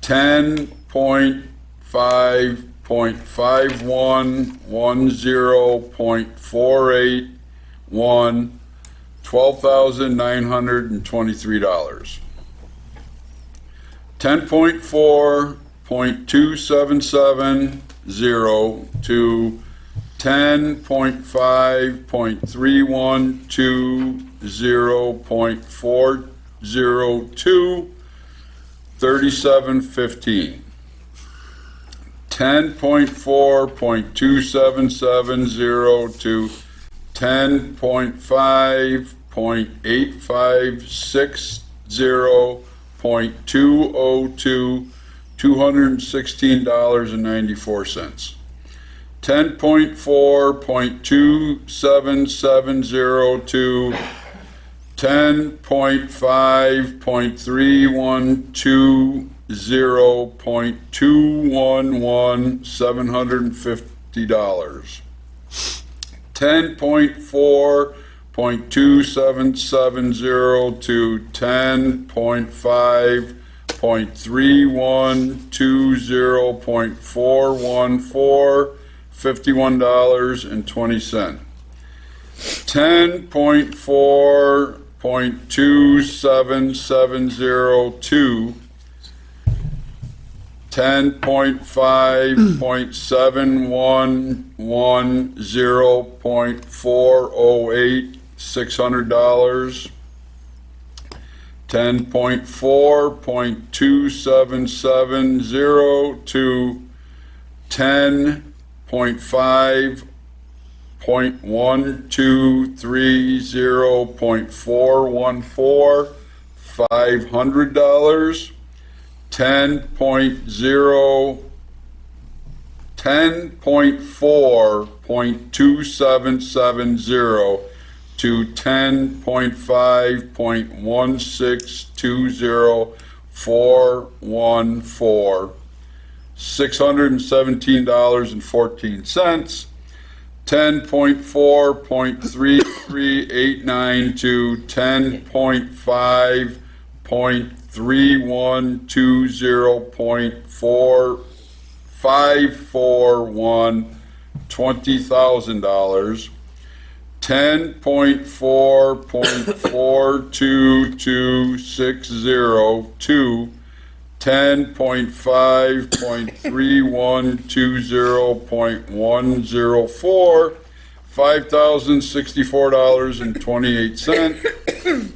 10.5.5110.481, $12,923. 10.4.2770 to 10.5.312.402, $37.15. 10.4.2770 to 10.5.856.202, $216.94. 10.4.2770 to 10.5.312.211, $750. 10.4.2770 to 10.5 10.3120.414, $51.20. 10.4.2770 10.5.7110.408, $600. 10.4.2770 to 10.5.1230.414, $500. 10.4.2770 to 10.5.1620414, $617.14. 10.4.3389 to 10.5.3120.4541, $20,000. 10.4.42260 to 10.5.3120.104, $5,064.28.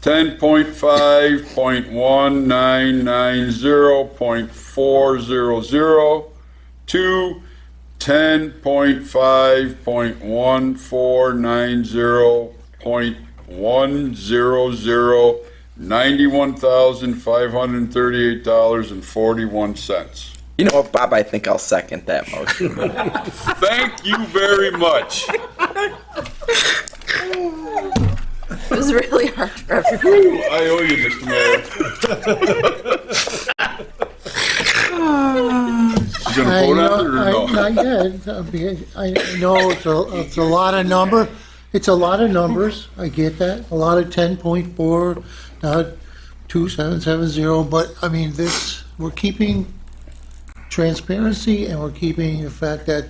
10.5.1990.400 to 10.5.1490.100, $91,538.41. You know what, Bob? I think I'll second that motion. Thank you very much. It was really hard for everyone. I owe you, Mr. Mayor. You gonna vote on it or no? Not yet. I know it's a lot of number. It's a lot of numbers. I get that. A lot of 10.4, not 2770. But I mean, we're keeping transparency, and we're keeping the fact that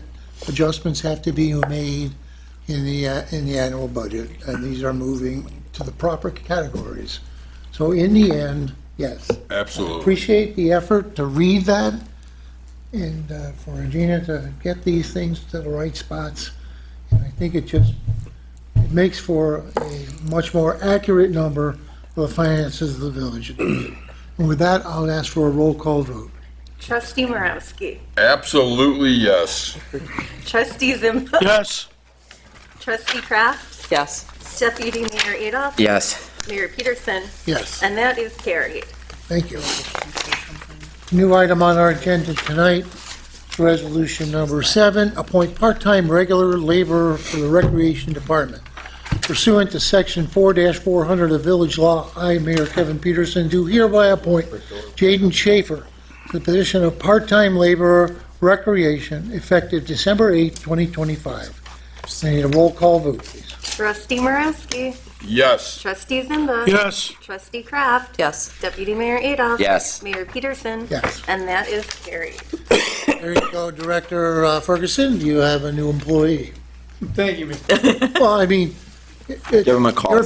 adjustments have to be made in the annual budget, and these are moving to the proper categories. So in the end, yes. Absolutely. Appreciate the effort to read that, and for Regina to get these things to the right spots. And I think it makes for a much more accurate number of the finances of the village. And with that, I'll ask for a roll call vote. Trustee Morowski. Absolutely, yes. Trustee Zimba. Yes. Trustee Kraft. Yes. Deputy Mayor Adolph. Yes. Mayor Peterson. Yes. And that is carried. Thank you. New item on our agenda tonight, resolution number 7, appoint part-time regular laborer for the Recreation Department. Pursuant to section 4-400 of Village Law, I, Mayor Kevin Peterson, do hereby appoint Jaden Schaefer to the position of part-time laborer recreation effective December 8, 2025. I need a roll call vote, please. Trustee Morowski. Yes. Trustee Zimba. Yes. Trustee Kraft. Yes. Deputy Mayor Adolph. Yes. Mayor Peterson. Yes. And that is carried. There you go, Director Ferguson, you have a new employee. Thank you, Mr. Well, I mean, Give him a call. your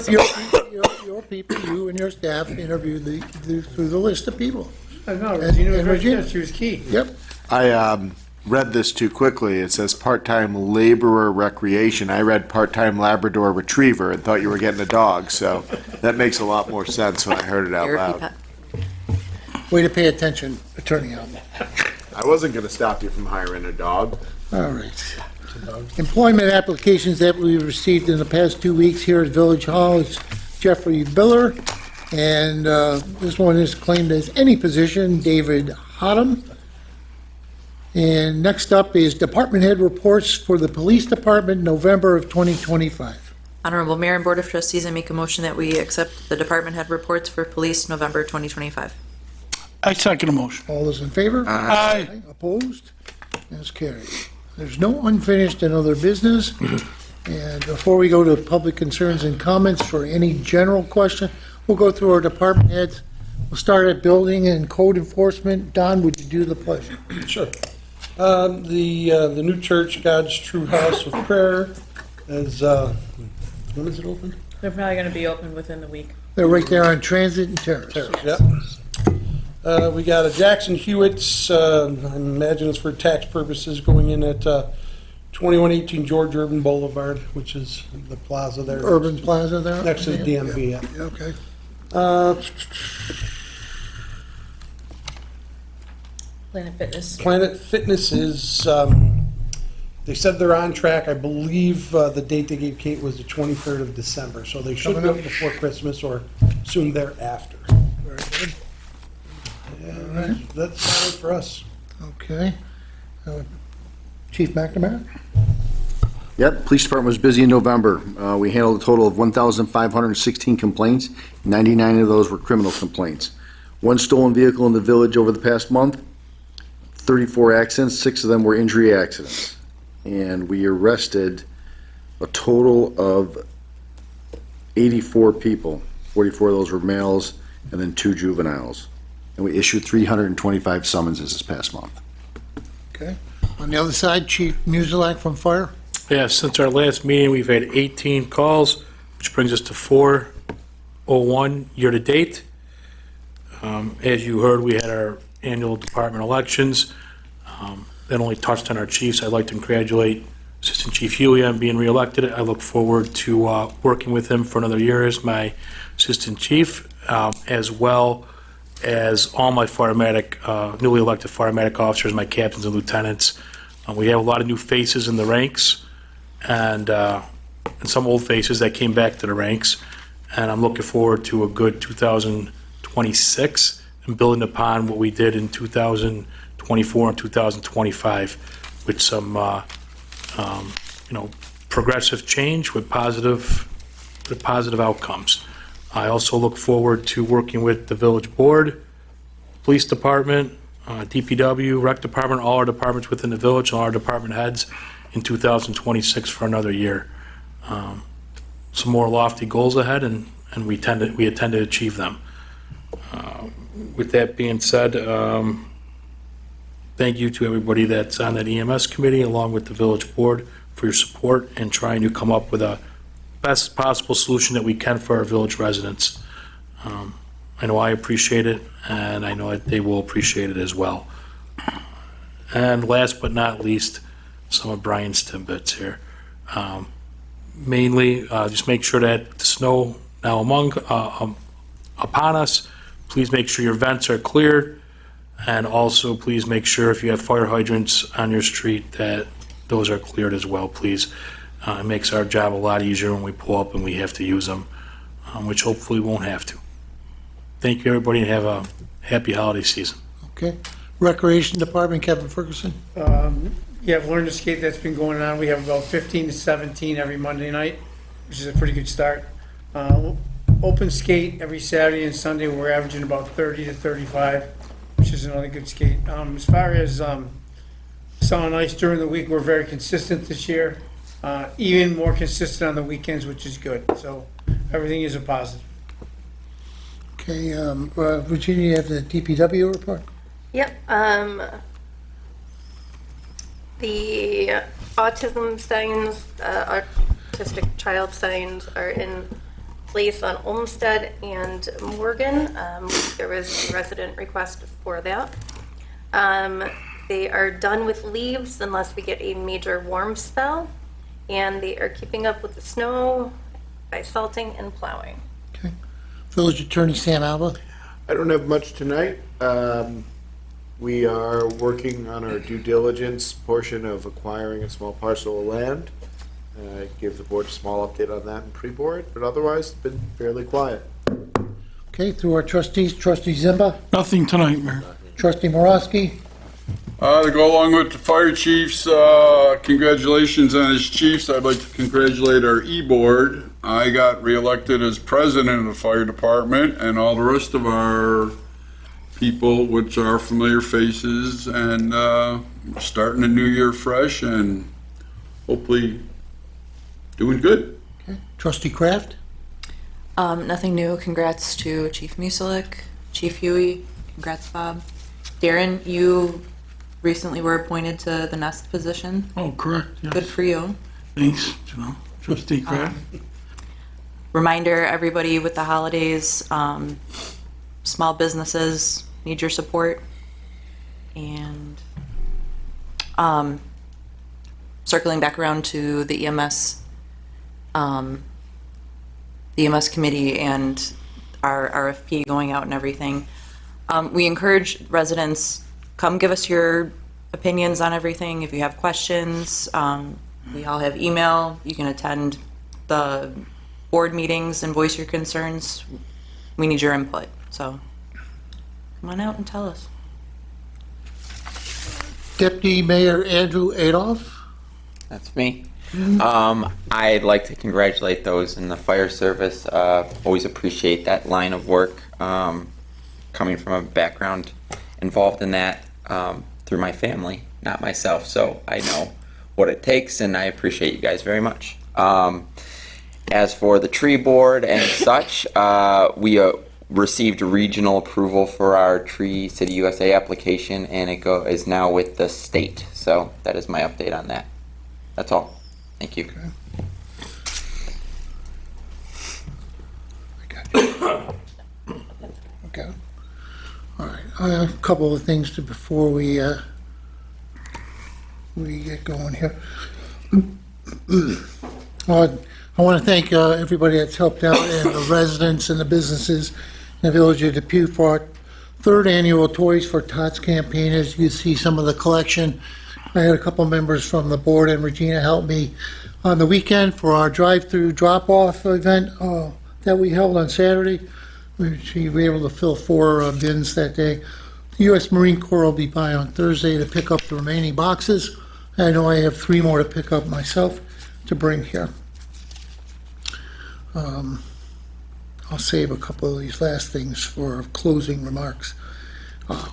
people, you and your staff interviewed through the list of people. I know, And Regina was Regina. right, she was key. Yep. I read this too quickly. It says part-time laborer recreation. I read part-time Labrador retriever and thought you were getting a dog, so that makes a lot more sense when I heard it out Therapy loud. pet. Way to pay attention, Attorney Allen. I wasn't going to stop you from hiring a dog. All right. Employment applications that we received in the past 2 weeks here at Village Hall is Jeffrey Biller, and this one is claimed as any position, David Hotham. And next up is Department Head Reports for the Police Department, November of 2025. Honorable Mayor and Board of Trustees, I make a motion that we accept the department head reports for police November 2025. I second the motion. All those in favor? Aye. Opposed? That's carried. There's no unfinished and other business. And before we go to public concerns and comments for any general question, we'll go through our department heads. We'll start at building and code enforcement. Don, would you do the pledge? Sure. The new church, God's True House of Prayer, is, when is it open? They're probably going to be open within the week. They're right there on Transit and Terrace. Yep. We got a Jackson Hewitt's, I imagine it's for tax purposes, going in at 2118 George Urban Boulevard, which is the plaza there. Urban Plaza there? Next to the DMV, yeah. Okay. Planet Fitness. Planet Fitness is, they said they're on track. I believe the date they gave Kate was the 23rd of December, so they should Coming be up. before Christmas or soon thereafter. Very good. And that's all for us. Okay. Chief McNamara? Yep, police department was busy in November. We handled a total of 1,516 complaints. 99 of those were criminal complaints. One stolen vehicle in the village over the past month, 34 accidents, 6 of them were injury accidents. And we arrested a total of 84 people. 44 of those were males and then 2 juveniles. And we issued 325 summonses this past month. Okay. On the other side, Chief Musilak from Fire? Yeah, since our last meeting, we've had 18 calls, which brings us to 401 year-to-date. As you heard, we had our annual department elections. That only touched on our chiefs. I'd like to congratulate Assistant Chief Huey on being reelected. I look forward to working with him for another year as my Assistant Chief, as well as all my newly elected firematic officers, my captains and lieutenants. We have a lot of new faces in the ranks, and some old faces that came back to the ranks. And I'm looking forward to a good 2026 and building upon what we did in 2024 and 2025 with some, progressive change with positive outcomes. I also look forward to working with the village board, police department, DPW, rec department, all our departments within the village, and all our department heads in 2026 for another year. Some more lofty goals ahead, and we intend to achieve them. With that being said, thank you to everybody that's on that EMS committee, along with the village board, for your support and trying to come up with a best possible solution that we can for our village residents. I know I appreciate it, and I know that they will appreciate it as well. And last but not least, some of Brian's tidbits here. Mainly, just make sure that the snow now upon us, please make sure your vents are cleared, and also please make sure if you have fire hydrants on your street that those are cleared as well, please. It makes our job a lot easier when we pull up and we have to use them, which hopefully we won't have to. Thank you, everybody, and have a happy holiday season. Okay. Recreation Department, Kevin Ferguson? Yeah, I've learned to skate. That's been going on. We have about 15 to 17 every Monday night, which is a pretty good start. Open skate every Saturday and Sunday. We're averaging about 30 to 35, which is another good skate. As far as snow and ice during the week, we're very consistent this year. Even more consistent on the weekends, which is good. So everything is a positive. Okay, Virginia, you have the DPW report? Yep. The autism signs, autistic child signs are in place on Olmsted and Morgan. There was a resident request for that. They are done with leaves unless we get a major warm spell, and they are keeping up with the snow by salting and plowing. Okay. Village Attorney Sam Alba? I don't have much tonight. We are working on our due diligence portion of acquiring a small parcel of land. Give the board a small update on that in pre-board, but otherwise, it's been fairly quiet. Okay, through our trustees, Trustee Zimba, Nothing tonight, Mayor. Trustee Morosky, To go along with the fire chiefs, congratulations on his chiefs. I'd like to congratulate our E-board. I got reelected as president of the fire department, and all the rest of our people, which are familiar faces, and starting a new year fresh and hopefully doing good. okay. Trustee Kraft, Nothing new. Congrats to Chief Musilek Chief Huey, congrats, Bob. Darren, you recently were appointed to the Nest position. Oh, correct, yes. Good for you. Thanks, Trustee Crab. Reminder, everybody, with the holidays, small businesses need your support. And circling back around to the EMS committee and our RFP going out and everything, we encourage residents, come give us your opinions on everything. If you have questions, we all have email. You can attend the board meetings and voice your concerns. We need your input, so come on out and tell us. Deputy Mayor Andrew Adolph. That's me. I'd like to congratulate those in the fire service. Always appreciate that line of work. Coming from a background involved in that through my family, not myself. So I know what it takes, and I appreciate you guys very much. As for the tree board and such, we received regional approval for our Tree City USA application, and it is now with the state. So that is my update on that. That's all. Thank you. Okay. All right. I have a couple of things before we get going here. I want to thank everybody that's helped out, and the residents and the businesses in the village of Depew for our third annual Toys for Tots campaign. As you see some of the collection, I had a couple members from the board and Regina helped me on the weekend for our drive-through drop-off event that we held on Saturday. We were able to fill 4 bins that day. The U.S. Marine Corps will be by on Thursday to pick up the remaining boxes. I know I have 3 more to pick up myself to bring here. I'll save a couple of these last things for closing remarks.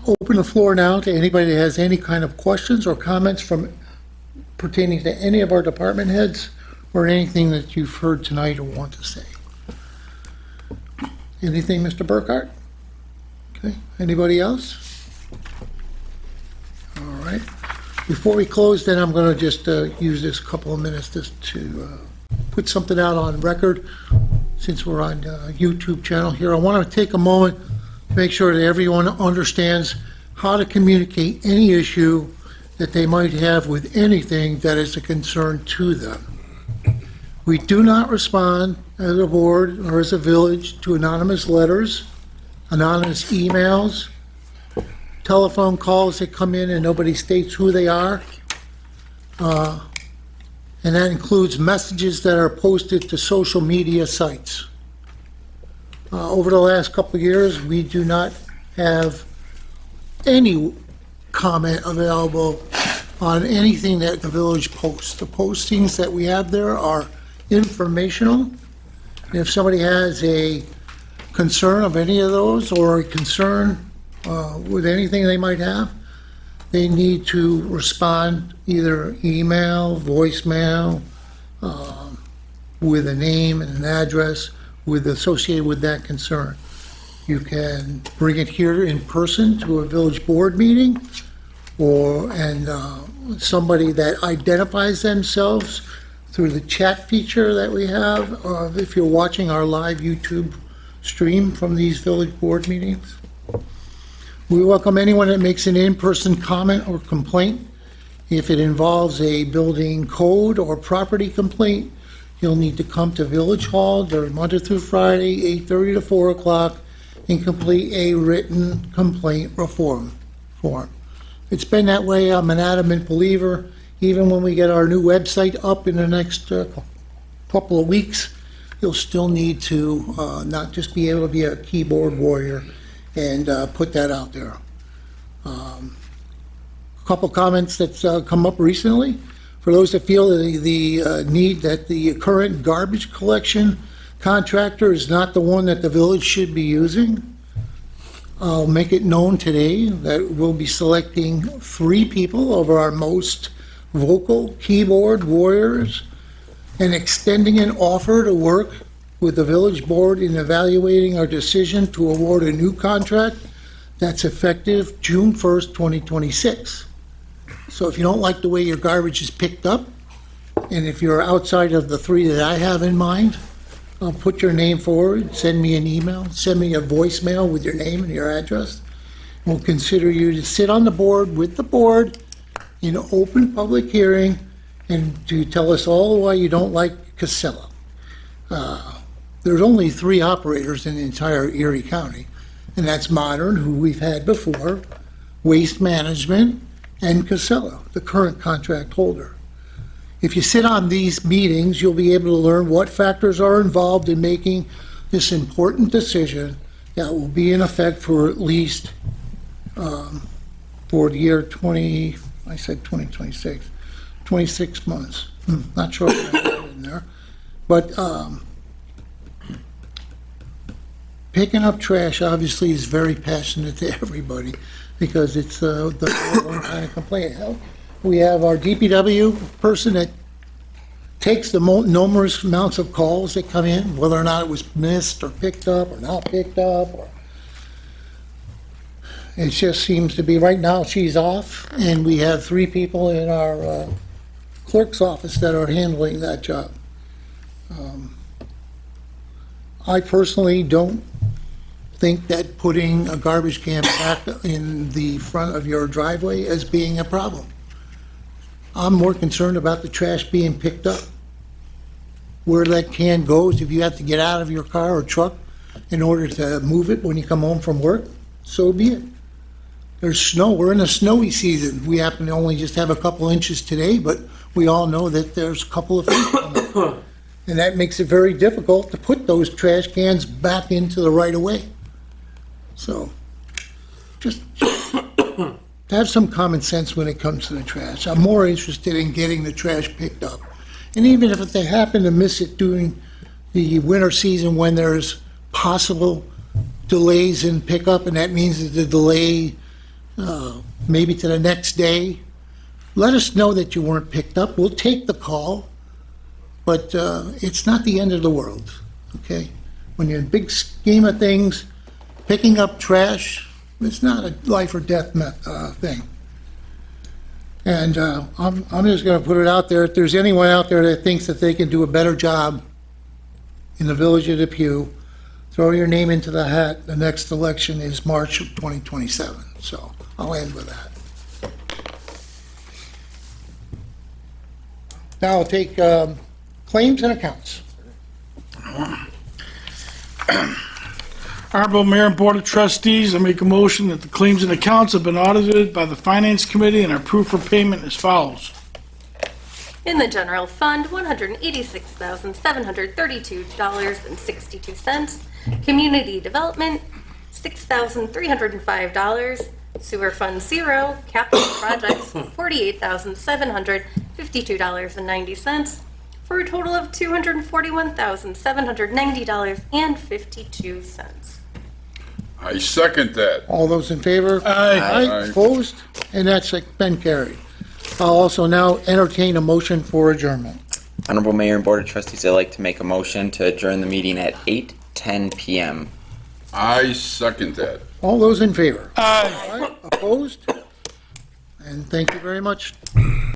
Open the floor now to anybody that has any kind of questions or comments pertaining to any of our department heads or anything that you've heard tonight or want to say. Anything, Mr. Burkhart? Okay, anybody else? All right. Before we close, then I'm going to just use this couple of minutes just to put something out on record. Since we're on YouTube channel here, I want to take a moment to make sure that everyone understands how to communicate any issue that they might have with anything that is a concern to them. We do not respond as a board or as a village to anonymous letters, anonymous emails, telephone calls that come in and nobody states who they are. And that includes messages that are posted to social media sites. Over the last couple of years, we do not have any comment available on anything that the village posts. The postings that we have there are informational. And if somebody has a concern of any of those or a concern with anything they might have, they need to respond either email, voicemail, with a name and an address associated with that concern. You can bring it here in person to a village board meeting, and somebody that identifies themselves through the chat feature that we have, if you're watching our live YouTube stream from these village board meetings. We welcome anyone that makes an in-person comment or complaint. If it involves a building code or property complaint, you'll need to come to Village Hall during Monday through Friday, 8:30 to 4 o'clock, and complete a written complaint form. It's been that way. I'm an adamant believer. Even when we get our new website up in the next couple of weeks, you'll still need to not just be able to be a keyboard warrior and put that out there. A couple comments that's come up recently. For those that feel the need that the current garbage collection contractor is not the one that the village should be using, I'll make it known today that we'll be selecting 3 people of our most vocal keyboard warriors and extending an offer to work with the village board in evaluating our decision to award a new contract that's effective June 1st, 2026. So if you don't like the way your garbage is picked up, and if you're outside of the three that I have in mind, put your name forward, send me an email, send me a voicemail with your name and your address. We'll consider you to sit on the board with the board in an open public hearing and to tell us all why you don't like Casella. There's only 3 operators in the entire Erie County, and that's Modern, who we've had before, Waste Management, and Casella, the current contract holder. If you sit on these meetings, you'll be able to learn what factors are involved in making this important decision that will be in effect for at least for the year 2026, 26 months. Not sure what I put in there. But picking up trash obviously is very passionate to everybody because it's the one kind of complaint. Hell, we have our DPW person that takes the numerous amounts of calls that come in, whether or not it was missed or picked up or not picked up. Or it just seems to be, right now she's off, and we have 3 people in our clerk's office that are handling that job. I personally don't think that putting a garbage can back in the front of your driveway as being a problem. I'm more concerned about the trash being picked up. Where that can goes, if you have to get out of your car or truck in order to move it when you come home from work, so be it. There's snow, we're in a snowy season. We happen to only just have a couple inches today, but we all know that there's a couple of feet coming. And that makes it very difficult to put those trash cans back into the right of way. So, just have some common sense when it comes to the trash. I'm more interested in getting the trash picked up. And even if they happen to miss it during the winter season when there's possible delays in pickup, and that means that the delay maybe to the next day, let us know that you weren't picked up. We'll take the call, but it's not the end of the world, okay? When you're in the big scheme of things, picking up trash, it's not a life or death thing. And I'm just going to put it out there, if there's anyone out there that thinks that they can do a better job in the village of Depew, throw your name into the hat. The next election is March of 2027. So I'll end with that. Now I'll take claims and accounts. Honorable Mayor and Board of Trustees, I make a motion that the claims and accounts have been audited by the Finance Committee and are approved for payment as follows. In the general fund, $186,732.62. Community development, $6,305. Sewer fund 0. Capital projects, $48,752.90. For a total of $241,790.52. I second that. All those in favor? Aye. Opposed? And that's been carried. I'll also now entertain a motion for adjournment. Honorable Mayor and Board of Trustees, I'd like to make a motion to adjourn the meeting at 8:10 p.m. I second that. All those in favor? Aye. Opposed? And thank you very much.